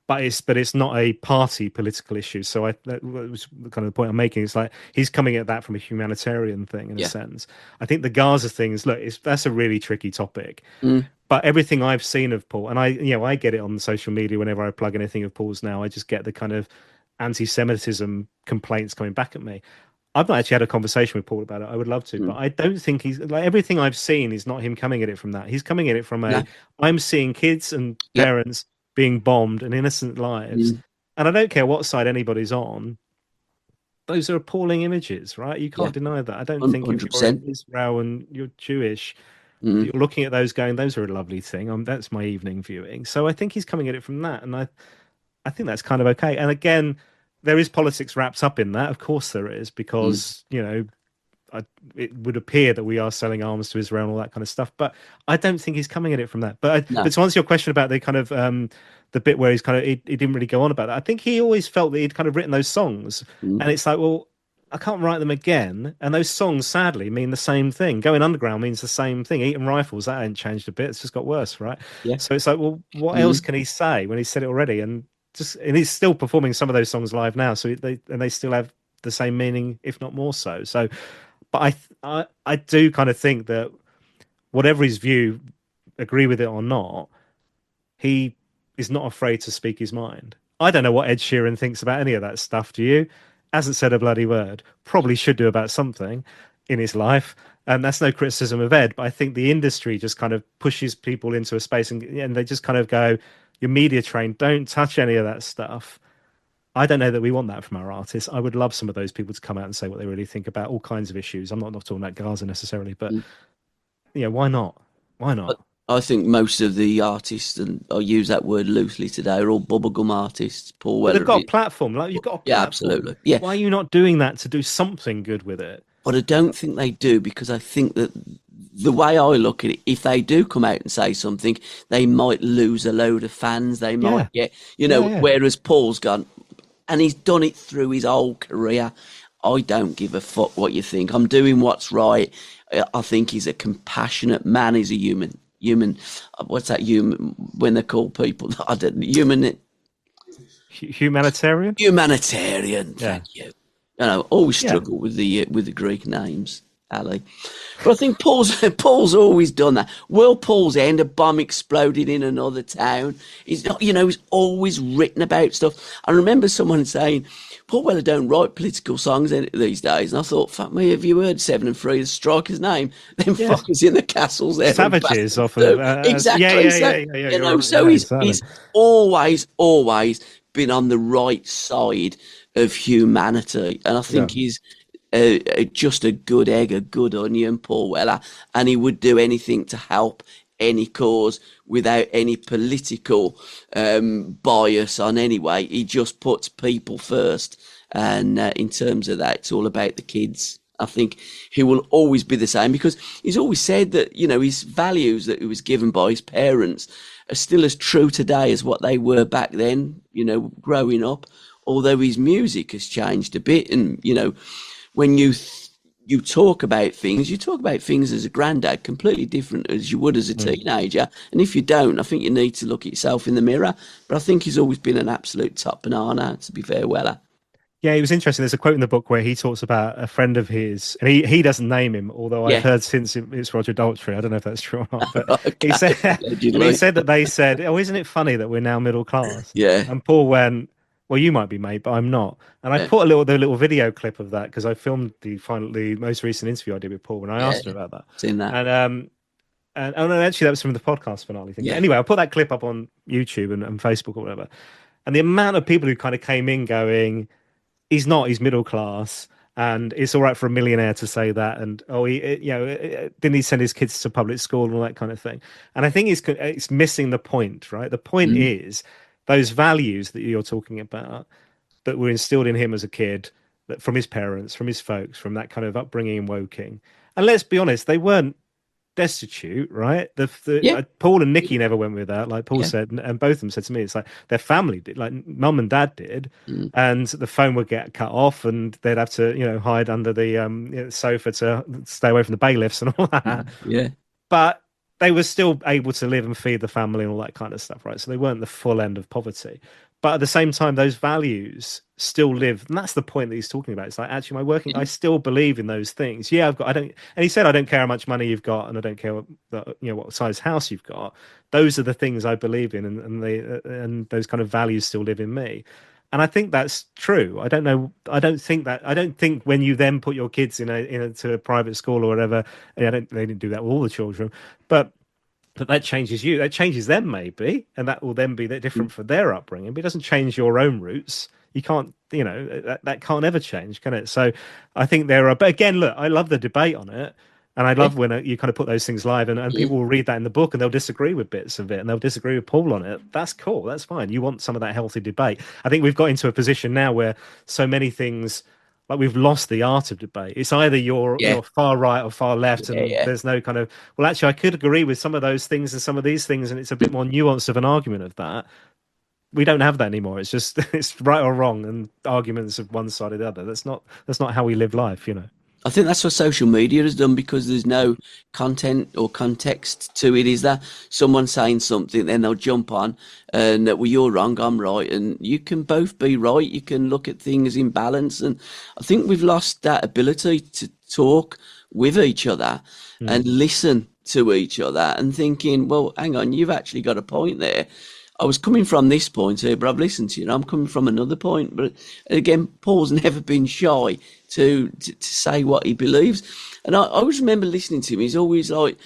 But it's not a party political issue. So that was kind of the point I'm making. It's like he's coming at that from a humanitarian thing in a sense. I think the Gaza thing is, that's a really tricky topic. But everything I've seen of Paul, and I get it on social media whenever I plug anything of Paul's now, I just get the kind of anti-Semitism complaints coming back at me. I've not actually had a conversation with Paul about it. I would love to, but I don't think he's like, everything I've seen is not him coming at it from that. He's coming at it from I'm seeing kids and parents being bombed and innocent lives. And I don't care what side anybody's on. Those are appalling images, right? You can't deny that. I don't 100%. Think if you're in Israel and you're Jewish, you're looking at those going, those are a lovely thing. That's my evening viewing. So I think he's coming at it from that. And I think that's kind of okay. And again, there is politics wrapped up in that. Of course there is, because, it would appear that we are selling arms to Israel and all that kind of stuff. But I don't think he's coming at it from that. But but to answer your question about the kind of the bit where he's kind of he didn't really go on about that, I think he always felt that he'd kind of written those songs, and it's like, well, I can't write them again. And those songs, sadly, mean the same thing. Going underground means the same thing. Eating rifles, that ain't changed a bit. It's just got worse, right? Yeah. So it's like, well, what else can he say when he said it already? And he's still performing some of those songs live now. So they still have the same meaning, if not more so. So, but I do kind of think that whatever his view, agree with it or not, he is not afraid to speak his mind. I don't know what Ed Sheeran thinks about any of that stuff. Do you? Hasn't said a bloody word. Probably should do about something in his life. And that's no criticism of Ed, but I think the industry just kind of pushes people into a space and they just kind of go, you're media trained, don't touch any of that stuff. I don't know that we want that from our artists. I would love some of those people to come out and say what they really think about all kinds of issues. I'm not talking about Gaza necessarily, but why not? Why not? I think most of the artists, and I use that word loosely today, are all bubblegum artists. Paul Weller. They've got a platform. Like you've got a platform. Yeah, absolutely. Yeah. Why are you not doing that to do something good with it? But I don't think they do, because I think that the way I look at it, if they do come out and say something, they might lose a load of fans. They might get, whereas Paul's gone, and he's done it through his whole career. I don't give a fuck what you think. I'm doing what's right. I think he's a compassionate man. He's a human. What's that human when they call people? I don't humanitarian. Thank you. Always struggle with the Greek names, Ali. But I think Paul's always done that. Will Paul's end, a bomb exploded in another town. He's not, he's always written about stuff. I remember someone saying, Paul Weller don't write political songs these days. And I thought, fuck me, have you heard 7 and 3, the striker's name? Them fuckers in the castles there. Savages off of exactly. So he's always been on the right side of humanity. And I think he's just a good egg, a good onion, Paul Weller. And he would do anything to help any cause without any political bias on any way. He just puts people first. And in terms of that, it's all about the kids. I think he will always be the same, because he's always said that, his values that he was given by his parents are still as true today as what they were back then, growing up, although his music has changed a bit. And, when you talk about things as a granddad completely different as you would as a teenager. And if you don't, I think you need to look at yourself in the mirror. But I think he's always been an absolute top banana, to be fair, Weller. Yeah, it was interesting. There's a quote in the book where he talks about a friend of his, and he doesn't name him, although I've heard since it's Roger Daltrey. I don't know if that's true or not, but he said that they said, "Oh, isn't it funny that we're now middle class?" Yeah. And Paul went, "Well, you might be, mate, but I'm not." And I put the little video clip of that because I filmed the most recent interview I did with Paul when I asked him about that. Seen that. And no, actually, that was from the podcast finale thing. Yeah. Anyway, I put that clip up on YouTube and Facebook or whatever, and the amount of people who kind of came in going, he's middle class, and it's all right for a millionaire to say that. And didn't he send his kids to public school and all that kind of thing? And I think it's missing the point, right? The point is those values that you're talking about that were instilled in him as a kid, that from his parents, from his folks, from that kind of upbringing in Woking. And let's be honest, they weren't destitute, right? Paul and Nikki never went with that, like Paul said, and both of them said to me, it's like their family did, like mum and dad did, and the phone would get cut off and they'd have to hide under the sofa to stay away from the bailiffs and all that. But they were still able to live and feed the family and all that kind of stuff, right? So they weren't the full end of poverty, but at the same time those values still live, and that's the point that he's talking about. It's like, actually, my working, I still believe in those things. And he said, I don't care how much money you've got, and I don't care what size house you've got. Those are the things I believe in, and those kind of values still live in me. And I think that's true. I don't think when you then put your kids into a private school or whatever, they didn't do that with all the children, but that changes you. That changes them maybe, and that will then be different for their upbringing. But it doesn't change your own roots. You can't, that can't ever change, can it? So I think but again, look, I love the debate on it. And I love when you kind of put those things live and people will read that in the book and they'll disagree with bits of it and they'll disagree with Paul on it. That's cool. That's fine. You want some of that healthy debate. I think we've got into a position now where so many things like we've lost the art of debate. It's either you're far right or far left, and there's no kind of, well, actually, I could agree with some of those things and some of these things, and it's a bit more nuanced of an argument of that. We don't have that anymore. It's just it's right or wrong, and arguments of one side or the other. That's not how we live life, you know. I think that's what social media has done, because there's no content or context to it, is there? Someone saying something, then they'll jump on and, well, you're wrong, I'm right. And you can both be right. You can look at things in balance. And I think we've lost that ability to talk with each other and listen to each other and thinking, well, hang on, you've actually got a point there. I was coming from this point here, but I've listened to you, and I'm coming from another point. But again, Paul's never been shy to say what he believes. And I always remember listening to him. He's always like,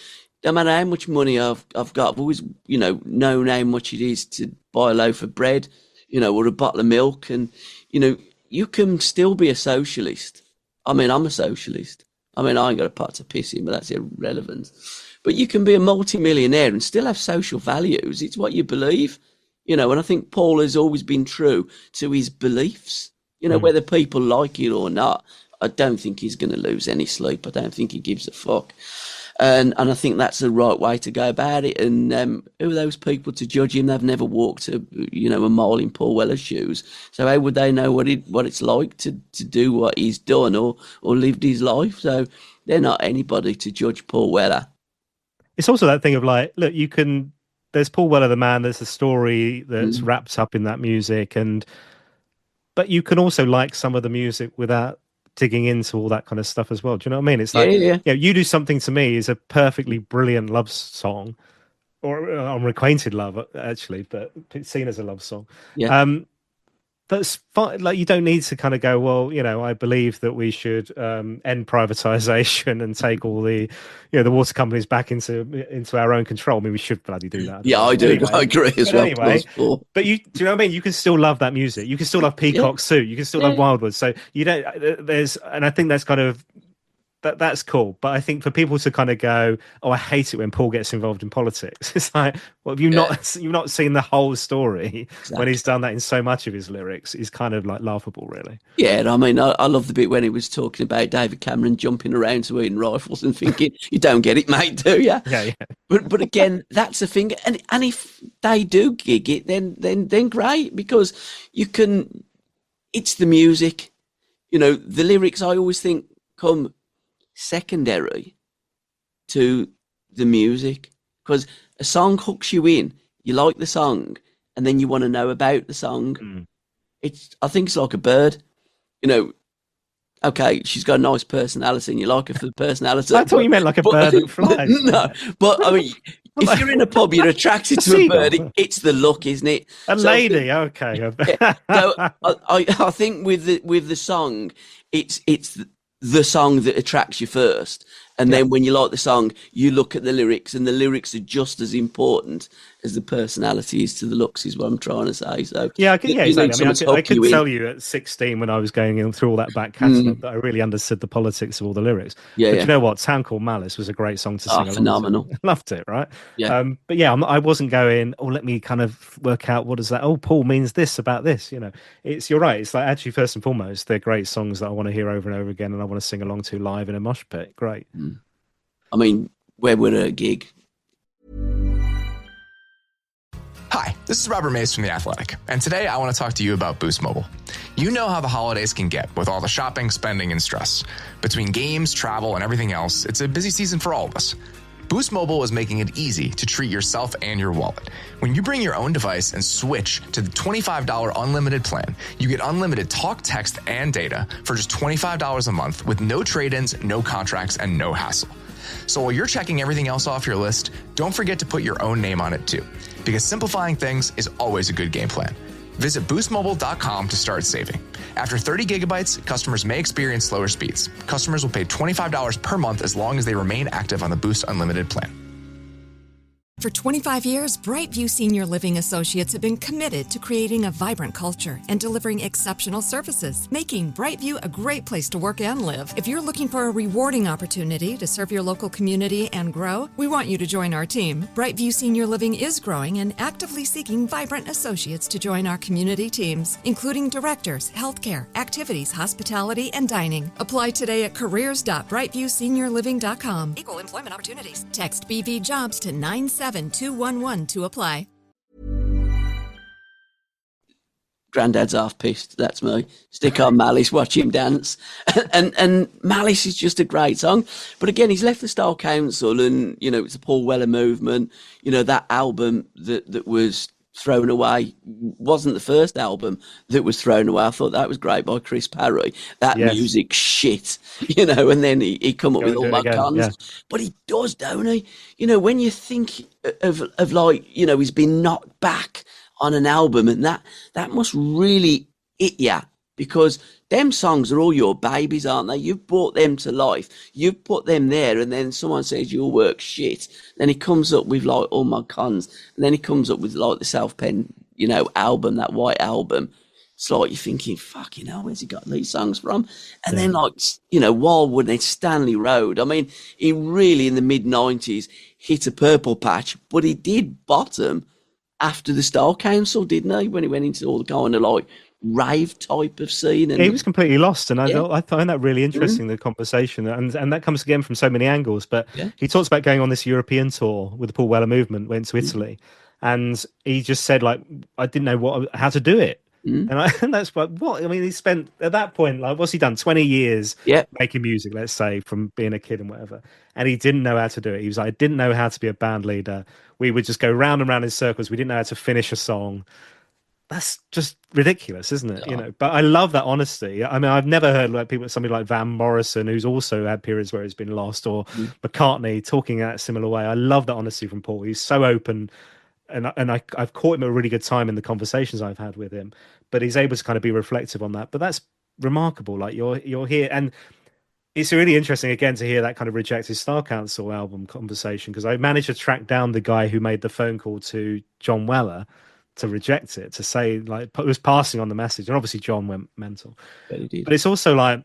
no matter how much money I've got, I've always, known how much it is to buy a loaf of bread, or a bottle of milk. And, you can still be a socialist. I mean, I'm a socialist. I mean, I ain't got a pot to piss in, but that's irrelevant. But you can be a multi-millionaire and still have social values. It's what you believe, and I think Paul has always been true to his beliefs, whether people like it or not. I don't think he's going to lose any sleep. I don't think he gives a fuck. And I think that's the right way to go about it. And who are those people to judge him? They've never walked a mile in Paul Weller's shoes. So how would they know what it's like to do what he's done or lived his life? So they're not anybody to judge Paul Weller. It's also that thing of like, look, there's Paul Weller the man, there's a story that's wrapped up in that music, but you can also like some of the music without digging into all that kind of stuff as well. Do you know what I mean? It's like, You Do Something to Me is a perfectly brilliant love song, or unrequited love, actually, but it's seen as a love song. Yeah. That's fine. Like, you don't need to kind of go, well, I believe that we should end privatization and take all the, the water companies back into our own control. I mean, we should bloody do that. Yeah, I do. Anyway, I agree as well. Anyway, but do you know what I mean? You can still love that music. You can still love Peacock Suit. You can still love Wildwood. So and I think that's kind of, that's cool. But I think for people to kind of go, oh, I hate it when Paul gets involved in politics. It's like, well, you've not seen the whole story when he's done that in so much of his lyrics. Is kind of like laughable, really. Yeah, I mean, I love the bit when he was talking about David Cameron jumping around to eating rifles and thinking, you don't get it, mate, do you? Yeah. But again, that's the thing. And if they do gig it, then great, because it's the music. The lyrics, I always think, come secondary to the music, because a song hooks you in, you like the song, and then you want to know about the song. I think it's like a bird, okay, she's got a nice personality and you like her for the personality. I thought you meant like a bird that flies. No, but I mean, if you're in a pub, you're attracted to a bird. It's the look, isn't it? Lady, okay. So I think with the song, it's the song that attracts you first, and then when you like the song, you look at the lyrics, and the lyrics are just as important as the personality is to the looks, is what I'm trying to say. So exactly. I could tell you at 16, when I was going through all that back catalogue, that I really understood the politics of all the lyrics. But you know what? Town Called Malice was a great song to sing along phenomenal to. Loved it, right? But I wasn't going, let me kind of work out what is that. Paul means this about this. You're right. It's like, actually, first and foremost, they're great songs that I want to hear over and over again, and I want to sing along to live in a mosh pit. Great. I mean, where we're at a gig. Hi, this is Robert Mays from The Athletic, and today I want to talk to you about Boost Mobile. You know how the holidays can get with all the shopping, spending, and stress. Between games, travel, and everything else, it's a busy season for all of us. Boost Mobile is making it easy to treat yourself and your wallet. When you bring your own device and switch to the $25 unlimited plan, you get unlimited talk, text, and data for just $25 a month with no trade-ins, no contracts, and no hassle. So while you're checking everything else off your list, don't forget to put your own name on it too, because simplifying things is always a good game plan. Visit boostmobile.com to start saving. After 30 gigabytes, customers may experience slower speeds. Customers will pay $25 per month as long as they remain active on the Boost Unlimited plan. For 25 years, Brightview Senior Living Associates have been committed to creating a vibrant culture and delivering exceptional services, making Brightview a great place to work and live. If you're looking for a rewarding opportunity to serve your local community and grow, we want you to join our team. Brightview Senior Living is growing and actively seeking vibrant associates to join our community teams, including directors, healthcare, activities, hospitality, and dining. Apply today at careers.brightviewseniorliving.com. Equal employment opportunities. Text BV Jobs to 97211 to apply. Granddad's half pissed. That's me. Stick on Malice, watch him dance. And Malice is just a great song. But again, he's left the Style Council and, you know, it's the Paul Weller movement. You know, that album that was thrown away wasn't the first album that was thrown away. I thought that was great by Chris Parry. That music shit, you know, and then he come up with all my cons. Yeah. But he does, don't he? You know, when you think of like, you know, he's been knocked back on an album and that must really hit ya, because them songs are all your babies, aren't they? You've brought them to life. You've put them there, and then someone says your work shit. Then he comes up with like all my cons, and then he comes up with like the self-pen, you know, album, that white album. It's like you're thinking, fucking hell, where's he got these songs from? And then like, you know, Wildwood and Stanley Road. I mean, he really in the mid-90s hit a purple patch, but he did bottom after the Style Council, didn't he? When he went into all the kind of like rave type of scene. And he was completely lost, and I find that really interesting, the conversation, and that comes again from so many angles. But he talks about going on this European tour with the Paul Weller movement, went to Italy, and he just said, like, I didn't know how to do it. And that's what I mean, he spent at that point, like, what's he done, 20 years making music, let's say, from being a kid and whatever, and he didn't know how to do it. He was like, I didn't know how to be a band leader. We would just go round and round in circles. We didn't know how to finish a song. That's just ridiculous, isn't it? You know, but I love that honesty. I mean, I've never heard like somebody like Van Morrison, who's also had periods where he's been lost, or McCartney talking in that similar way. I love that honesty from Paul. He's so open, and I've caught him at a really good time in the conversations I've had with him. But he's able to kind of be reflective on that. But that's remarkable. Like you're here, and it's really interesting again to hear that kind of Rejected Style Council album conversation, because I managed to track down the guy who made the phone call to John Weller to reject it, to say, like, it was passing on the message, and obviously John went mental. But it's also like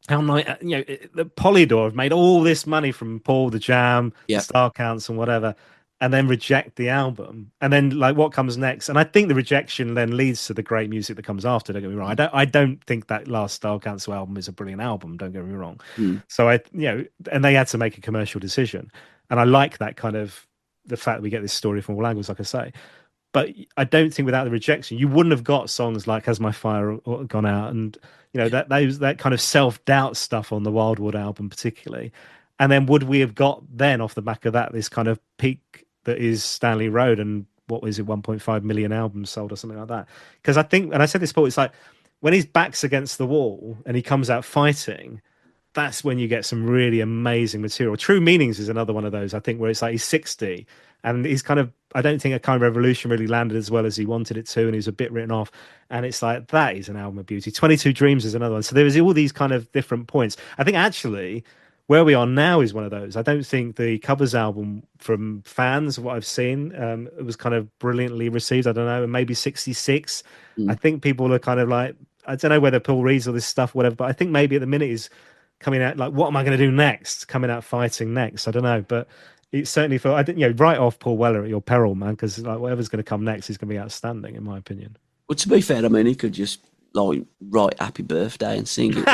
how, like, you know, the Polydor have made all this money from Paul, the Jam, Style Council, and whatever, and then reject the album, and then like what comes next? And I think the rejection then leads to the great music that comes after. Don't get me wrong. I don't think that last Style Council album is a brilliant album. Don't get me wrong. So you know, and they had to make a commercial decision, and I like that kind of the fact that we get this story from all angles, like I say. But I don't think without the rejection, you wouldn't have got songs like "Has My Fire Gone Out" and, you know, that kind of self-doubt stuff on the Wildwood album, particularly. And then would we have got then off the back of that this kind of peak that is Stanley Road, and what was it, 1.5 million albums sold or something like that? Because I think, and I said this before, it's like when his back's against the wall and he comes out fighting, that's when you get some really amazing material. True Meanings is another one of those, I think, where it's like he's 60 and he's kind of, I don't think A Kind of Revolution really landed as well as he wanted it to, and he's a bit written off. And it's like, that is an album of beauty. 22 Dreams is another one. So there is all these kind of different points. I think actually where we are now is one of those. I don't think the Covers album, from fans, what I've seen, it was kind of brilliantly received. I don't know, maybe 66. I think people are kind of like, I don't know whether Paul reads all this stuff, whatever, but I think maybe at the minute he's coming out like, what am I going to do next? Coming out fighting next. I don't know, but it certainly felt, I didn't, you know, write off Paul Weller at your peril, man, because like whatever's going to come next is going to be outstanding, in my opinion. Well, to be fair, I mean, he could just like write "Happy Birthday" and sing it.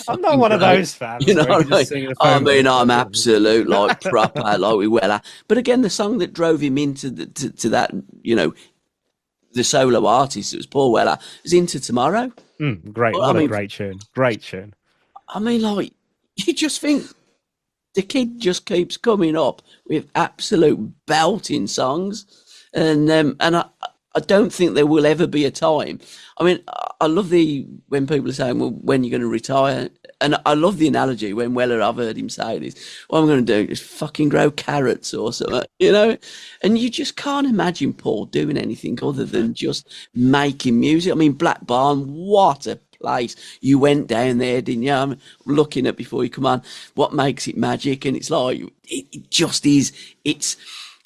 I'm not one of those fans. You know what I mean? I'm absolute like proper like we Weller. But again, the song that drove him into to that, you know, the solo artist that was Paul Weller, was "Into Tomorrow." Great, what a great tune! Great tune. I mean, like, you just think the kid just keeps coming up with absolute belting songs, and I don't think there will ever be a time. I mean, I love when people are saying, well, when you're going to retire? And I love the analogy when Weller, I've heard him say this, what I'm going to do is fucking grow carrots or something, you know? And you just can't imagine Paul doing anything other than just making music. I mean, Black Barn, what a place. You went down there, didn't you? I'm looking at before you come on, what makes it magic? And it's like, it just is, it's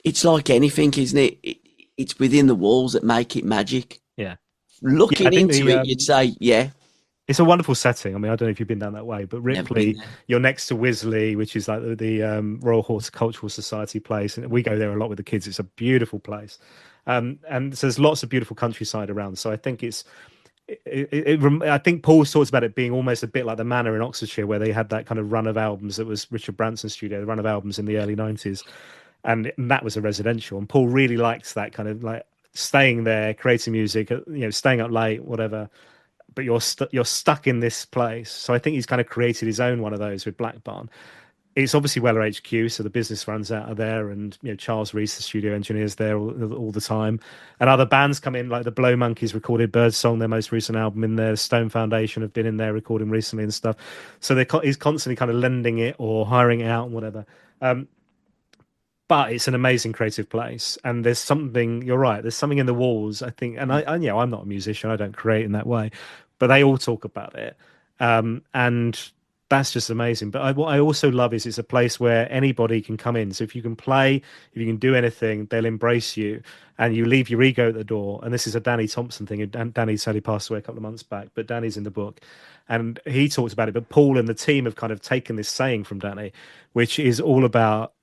it's like anything, isn't it? It's within the walls that make it magic. Yeah. Looking into it, you'd say, yeah. It's a wonderful setting. I mean, I don't know if you've been down that way, but Never been Ripley, there. you're next to Wisley, which is like the Royal Horticultural Society place, and we go there a lot with the kids. It's a beautiful place, and so there's lots of beautiful countryside around. So I think I think Paul talks about it being almost a bit like the Manor in Oxfordshire, where they had that kind of run of albums that was Richard Branson's studio, the run of albums in the early 90s, and that was a residential. And Paul really likes that kind of like staying there, creating music, staying up late, whatever. But you're stuck in this place. So I think he's kind of created his own one of those with Black Barn. It's obviously Weller HQ, so the business runs out of there, and Charles Reese, the studio engineer, is there all the time, and other bands come in, like the Blow Monkeys recorded Birdsong, their most recent album, in there. Stone Foundation have been in there recording recently and stuff. So he's constantly kind of lending it or hiring it out and whatever. But it's an amazing creative place, and there's something. You're right. There's something in the walls, I think. And I'm not a musician. I don't create in that way, but they all talk about it, and that's just amazing. But what I also love is it's a place where anybody can come in. So if you can play, if you can do anything, they'll embrace you, and you leave your ego at the door. And this is a Danny Thompson thing. And Danny sadly passed away a couple of months back, but Danny's in the book, and he talks about it. But Paul and the team have kind of taken this saying from Danny, which is all about.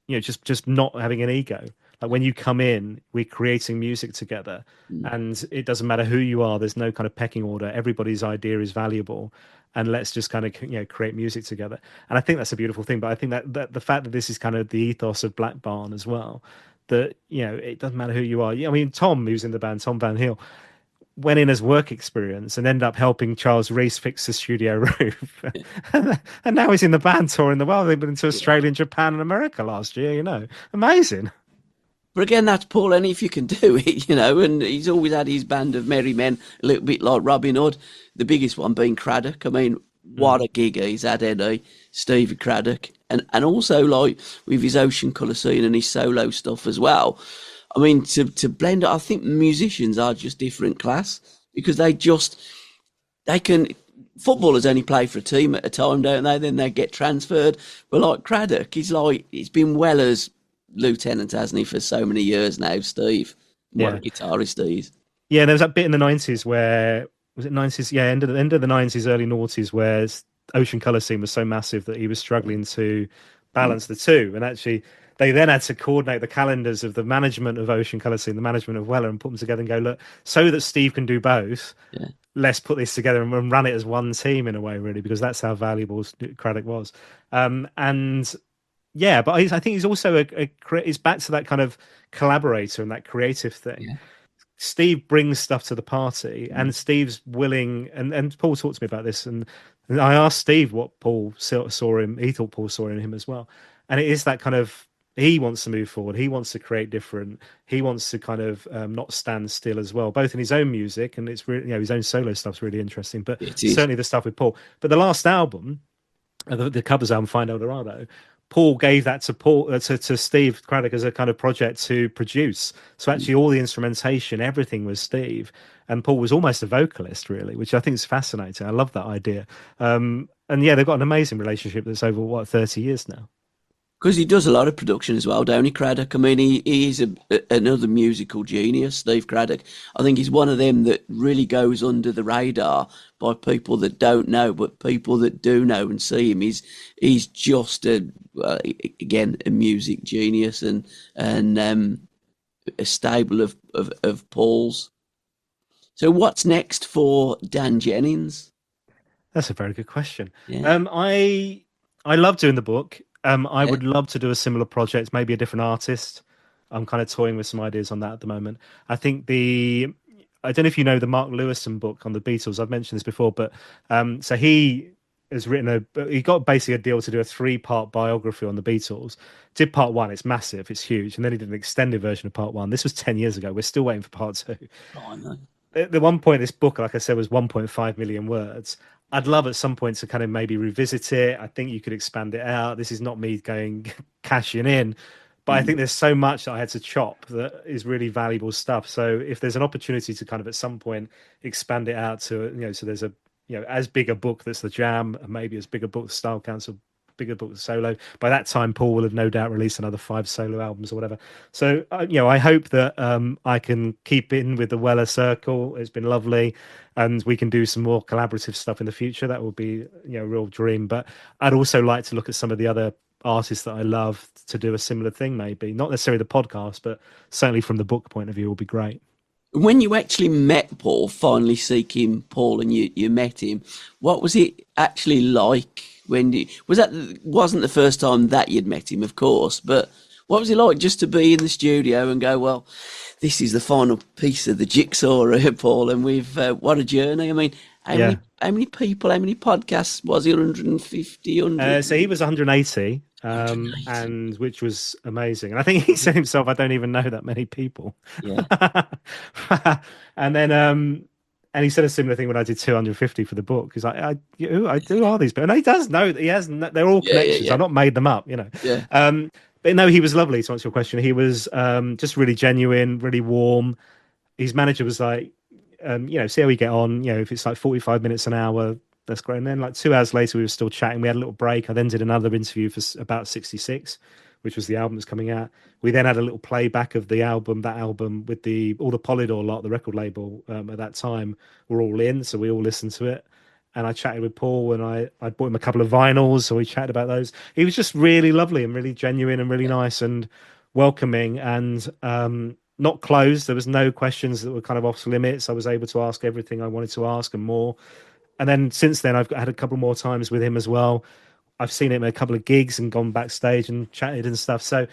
Just not having an ego. Like when you come in, we're creating music together, and it doesn't matter who you are. There's no kind of pecking order. Everybody's idea is valuable, and let's just kind of create music together. And I think that's a beautiful thing. But I think that the fact that this is kind of the ethos of Black Barn as well, that it doesn't matter who you are. I mean, Tom, who's in the band, Tom Van Hill, went in as work experience and ended up helping Charles Reese fix the studio roof. And now he's in the band touring the world. They've been to Australia, Japan, and America last year, Amazing. But again, that's Paul, and if you can do it, and he's always had his band of merry men, a little bit like Robin Hood, the biggest one being Craddock. I mean, what a gig he's had, Eddie, Stevie Craddock, and also like with his Ocean Colour Scene and his solo stuff as well. I mean, to blend it, I think musicians are just different class, because they can. Footballers only play for a team at a time, don't they? Then they get transferred. But like Craddock, he's been Weller's lieutenant, hasn't he, for so many years now, Steve? What a guitarist he is. Yeah, there was that bit in the 90s where, was it 90s? Yeah, end of the 90s, early noughties, where Ocean Colour Scene was so massive that he was struggling to balance the two. And actually, they then had to coordinate the calendars of the management of Ocean Colour Scene, the management of Weller, and put them together and go, look, so that Steve can do both, let's put this together and run it as one team in a way, really, because that's how valuable Craddock was. But I think he's also he's back to that kind of collaborator and that creative thing. Yeah. Steve brings stuff to the party, and Steve's willing, and Paul talked to me about this, and I asked Steve what Paul saw him. He thought Paul saw in him as well. And it is that kind of, he wants to move forward. He wants to create different. He wants to kind of not stand still as well, both in his own music, and it's really, his own solo stuff's really interesting, but certainly the stuff with Paul. But the last album, the covers album, Find Eldorado, Paul gave that to Steve Craddock as a kind of project to produce. So actually all the instrumentation, everything was Steve. And Paul was almost a vocalist, really, which I think is fascinating. I love that idea. And they've got an amazing relationship that's over, 30 years now. Because he does a lot of production as well, don't he, Craddock? I mean, he is another musical genius, Steve Craddock. I think he's one of them that really goes under the radar by people that don't know, but people that do know and see him. He's just, again, a music genius and a stable of Paul's. So what's next for Dan Jennings? That's a very good question. Yeah. I love doing the book. I would love to do a similar project, maybe a different artist. I'm kind of toying with some ideas on that at the moment. I think I don't know if you know the Mark Lewison book on the Beatles. I've mentioned this before, but so he has he got basically a deal to do a 3-part biography on the Beatles. Did part 1, it's massive, it's huge. And then he did an extended version of part 1. This was 10 years ago. We're still waiting for part 2. Oh, I know. At one point, this book, like I said, was 1.5 million words. I'd love at some point to kind of maybe revisit it. I think you could expand it out. This is not me going cashing in, but I think there's so much that I had to chop that is really valuable stuff. So if there's an opportunity to kind of at some point expand it out to, so there's a, as big a book that's the Jam, and maybe as big a book as Style Council bigger book solo. By that time, Paul will have no doubt released another 5 solo albums or whatever. So, I hope that I can keep in with the Weller Circle. It's been lovely, and we can do some more collaborative stuff in the future. That would be, a real dream. But I'd also like to look at some of the other artists that I love to do a similar thing, maybe not necessarily the podcast, but certainly from the book point of view will be great. When you actually met Paul, finally seeking Paul, and you met him, what was it actually like? Wasn't the first time that you'd met him, of course, but what was it like just to be in the studio and go, well, this is the final piece of the jigsaw here, Paul, and we've what a journey. I mean, how many people, how many podcasts was he? 150, 100? So he was 180. And which was amazing. And I think he said himself, I don't even know that many people. Yeah. And then, and he said a similar thing when I did 250 for the book. He's like, who are these people? And he does know that they're all connections. I've not made them up, Yeah. But no, he was lovely, to answer your question. He was just really genuine, really warm. His manager was like, see how we get on. If it's like 45 minutes an hour, that's great. And then like 2 hours later, we were still chatting. We had a little break. I then did another interview for about 66, which was the album that's coming out. We then had a little playback of that album with all the Polydor lot, the record label at that time were all in. So we all listened to it. And I chatted with Paul, and I bought him a couple of vinyls. So we chatted about those. He was just really lovely and really genuine and really nice and welcoming and not closed. There was no questions that were kind of off limits. I was able to ask everything I wanted to ask and more. And then since then, I've had a couple more times with him as well. I've seen him at a couple of gigs and gone backstage and chatted and stuff. So,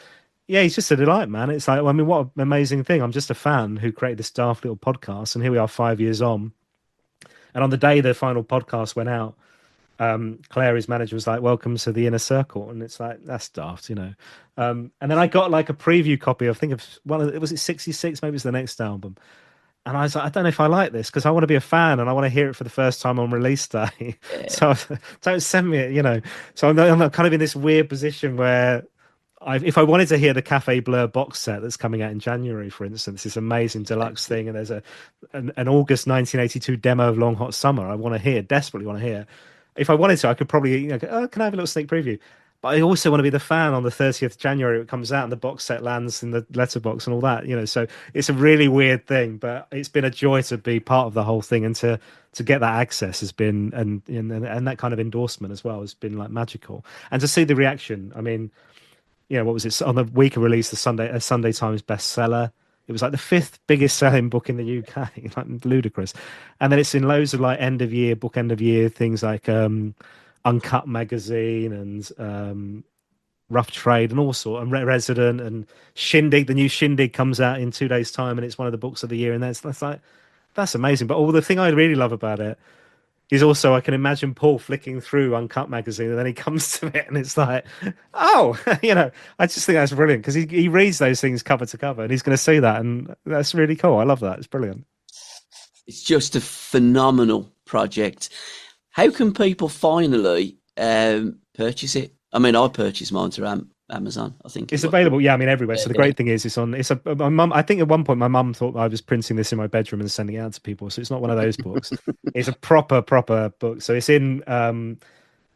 yeah, he's just a delight, man. It's like, I mean, what an amazing thing. I'm just a fan who created this daft little podcast, and here we are 5 years on. And on the day the final podcast went out, Claire, his manager, was like, welcome to the inner circle. And it's like, that's daft, And then I got like a preview copy of, I think of was it 66? Maybe it's the next album. And I was like, I don't know if I like this because I want to be a fan and I want to hear it for the first time on release day. Yeah. So don't send me it, So I'm kind of in this weird position where if I wanted to hear the Cafe Blur box set that's coming out in January, for instance, this amazing deluxe thing, and there's an August 1982 demo of Long Hot Summer I desperately want to hear. If I wanted to, I could probably, can I have a little sneak preview? But I also want to be the fan on the 30th January. It comes out and the box set lands in the letterbox and all that, So it's a really weird thing, but it's been a joy to be part of the whole thing, and to get that access has been, and that kind of endorsement as well has been like magical. And to see the reaction, I mean, what was it? On the week of release, a Sunday Times bestseller. It was like the 5th biggest selling book in the UK, like ludicrous. And then it's in loads of like end of year things like Uncut magazine and Rough Trade and all sorts, and Resident and Shindig. The new Shindig comes out in 2 days' time, and it's one of the books of the year. And that's amazing. But the thing I really love about it is also I can imagine Paul flicking through Uncut magazine, and then he comes to it, and it's like, oh, I just think that's brilliant because he reads those things cover to cover, and he's going to see that, and that's really cool. I love that. It's brilliant. It's just a phenomenal project. How can people finally purchase it? I mean, I purchased mine through Amazon. I think it's available. Yeah, I mean everywhere. So the great thing is, my mum. I think at one point my mum thought I was printing this in my bedroom and sending it out to people. So it's not one of those books. It's a proper book. So it's in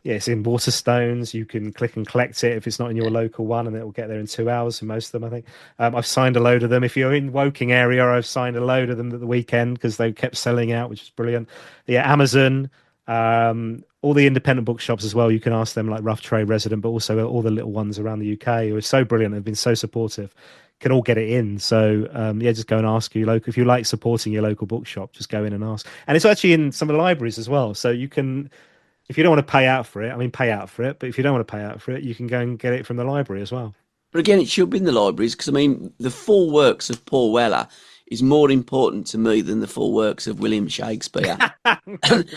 it's in Waterstones. You can click and collect it if it's not in your local one, and it will get there in 2 hours for most of them, I think. I've signed a load of them. If you're in Woking area, I've signed a load of them at the weekend because they kept selling out, which is brilliant. Yeah, Amazon. All the independent bookshops as well, you can ask them, like Rough Trade, Resident, but also all the little ones around the UK who are so brilliant, have been so supportive, can all get it in. So just go and ask your local. If you like supporting your local bookshop, just go in and ask. And it's actually in some of the libraries as well, so you can, if you don't want to pay out for it, pay out for it, but if you don't want to pay out for it, you can go and get it from the library as well. But again, it should be in the libraries because the full works of Paul Weller is more important to me than the full works of William Shakespeare.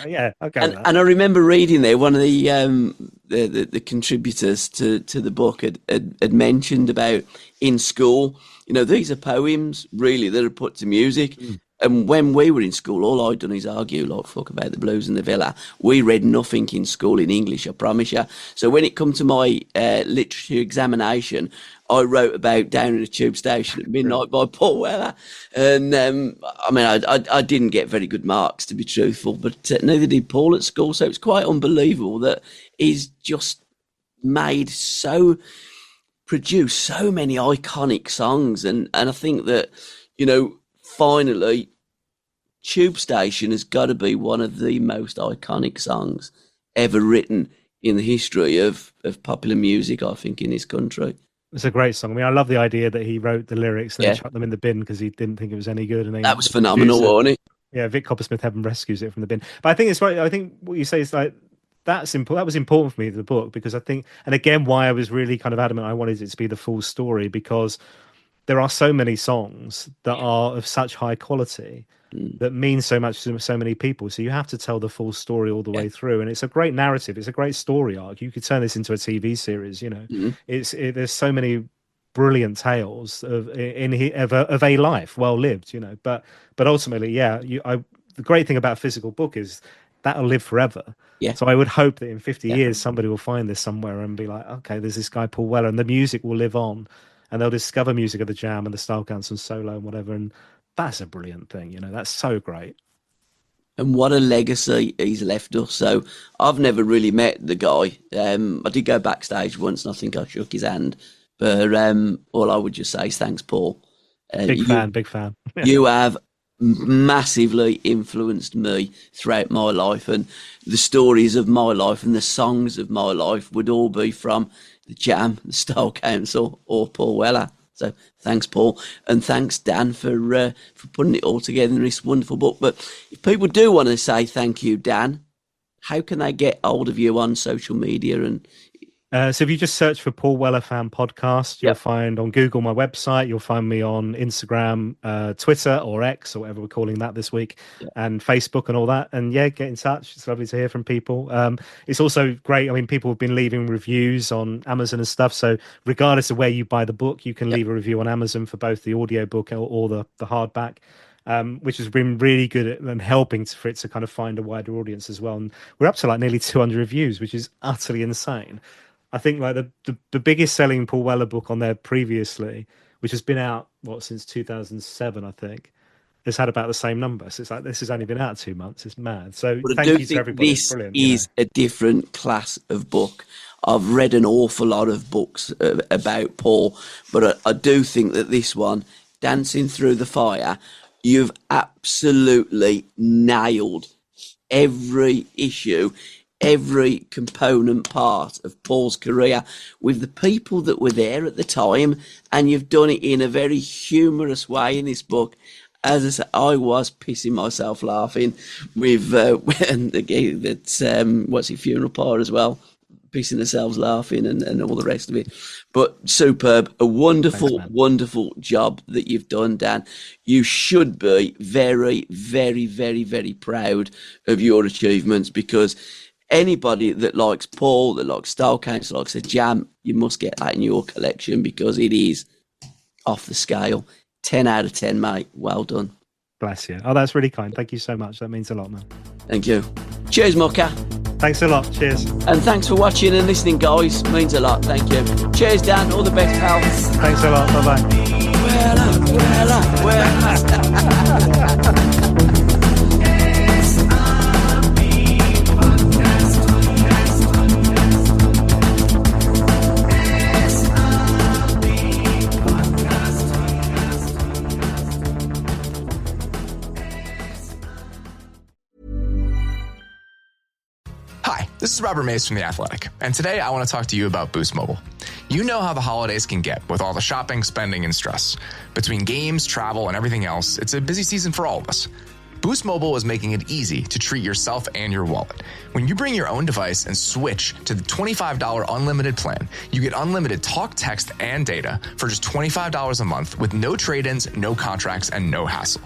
Yeah, okay. And I remember reading there, one of the contributors to the book had mentioned about in school, these are poems really that are put to music. Mm. And when we were in school, all I'd done is argue like fuck about the blues and the villa. We read nothing in school in English, I promise you. So when it come to my literature examination, I wrote about Down in a Tube Station at Midnight by Paul Weller. And I didn't get very good marks, to be truthful, but neither did Paul at school. So it's quite unbelievable that he's just produced so many iconic songs. And I think that, finally, Tube Station has got to be one of the most iconic songs ever written in the history of popular music, I think, in this country. It's a great song. I mean, I love the idea that he wrote the lyrics and then chucked them in the bin because he didn't think it was any good. And that was phenomenal, wasn't it? Yeah, Vic Coppersmith Heaven rescues it from the bin. But I think it's right. I think what you say is like, that was important for me, the book, because I think, and again, why I was really kind of adamant I wanted it to be the full story, because there are so many songs that are of such high quality that mean so much to so many people. So you have to tell the full story all the way through. And it's a great narrative. It's a great story arc. You could turn this into a TV series, there's so many brilliant tales of a life well lived, but ultimately, the great thing about a physical book is that'll live forever. Yeah. So I would hope that in 50 years, somebody will find this somewhere and be like, okay, there's this guy, Paul Weller, and the music will live on, and they'll discover music of the Jam and the Style Council and solo and whatever. And that's a brilliant thing. That's so great. And what a legacy he's left us. So I've never really met the guy. I did go backstage once and I think I shook his hand, but all I would just say is thanks, Paul. Big fan. You have massively influenced me throughout my life, and the stories of my life and the songs of my life would all be from the Jam, the Style Council, or Paul Weller. So thanks, Paul, and thanks, Dan, for putting it all together in this wonderful book. But if people do want to say thank you, Dan, how can they get hold of you on social media? And so if you just search for Paul Weller Fan Podcast, you'll find on Google my website, you'll find me on Instagram, Twitter or X or whatever we're calling that this week, and Facebook and all that. And get in touch. It's lovely to hear from people. It's also great. I mean, people have been leaving reviews on Amazon and stuff. So regardless of where you buy the book, you can leave a review on Amazon for both the audiobook or the hardback. Which has been really good at helping for it to kind of find a wider audience as well. And we're up to like nearly 200 reviews, which is utterly insane. I think like the biggest selling Paul Weller book on there previously, which has been out since 2007, I think, has had about the same number. So it's like this has only been out 2 months. It's mad. So thank you to everybody. This is a different class of book. I've read an awful lot of books about Paul, but I do think that this one, Dancing Through the Fire, you've absolutely nailed every issue, every component part of Paul's career with the people that were there at the time, and you've done it in a very humorous way in this book. As I said, I was pissing myself laughing with and again that's Funeral Pyre as well, pissing themselves laughing and all the rest of it. But superb, a wonderful, wonderful job that you've done, Dan. You should be very, very, very, very proud of your achievements, because anybody that likes Paul, that likes Style Council, likes the Jam, you must get that in your collection, because it is off the scale. 10 out of 10, mate. Well done. Bless you. Oh, that's really kind. Thank you so much. That means a lot, man. Thank you. Cheers, Mucker. Thanks a lot. Cheers. And thanks for watching and listening, guys. Means a lot. Thank you. Cheers, Dan. All the best, pal. Thanks a lot. Bye-bye. This is Robert Mays from The Athletic, and today I want to talk to you about Boost Mobile. You know how the holidays can get with all the shopping, spending, and stress. Between games, travel, and everything else, it's a busy season for all of us. Boost Mobile is making it easy to treat yourself and your wallet. When you bring your own device and switch to the $25 unlimited plan, you get unlimited talk, text, and data for just $25 a month with no trade-ins, no contracts, and no hassle.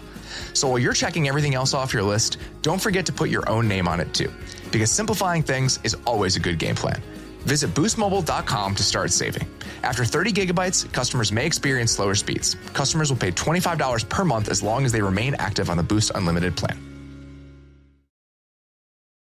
So while you're checking everything else off your list, don't forget to put your own name on it too, because simplifying things is always a good game plan. Visit boostmobile.com to start saving. After 30 gigabytes, customers may experience slower speeds. Customers will pay $25 per month as long as they remain active on the Boost Unlimited plan.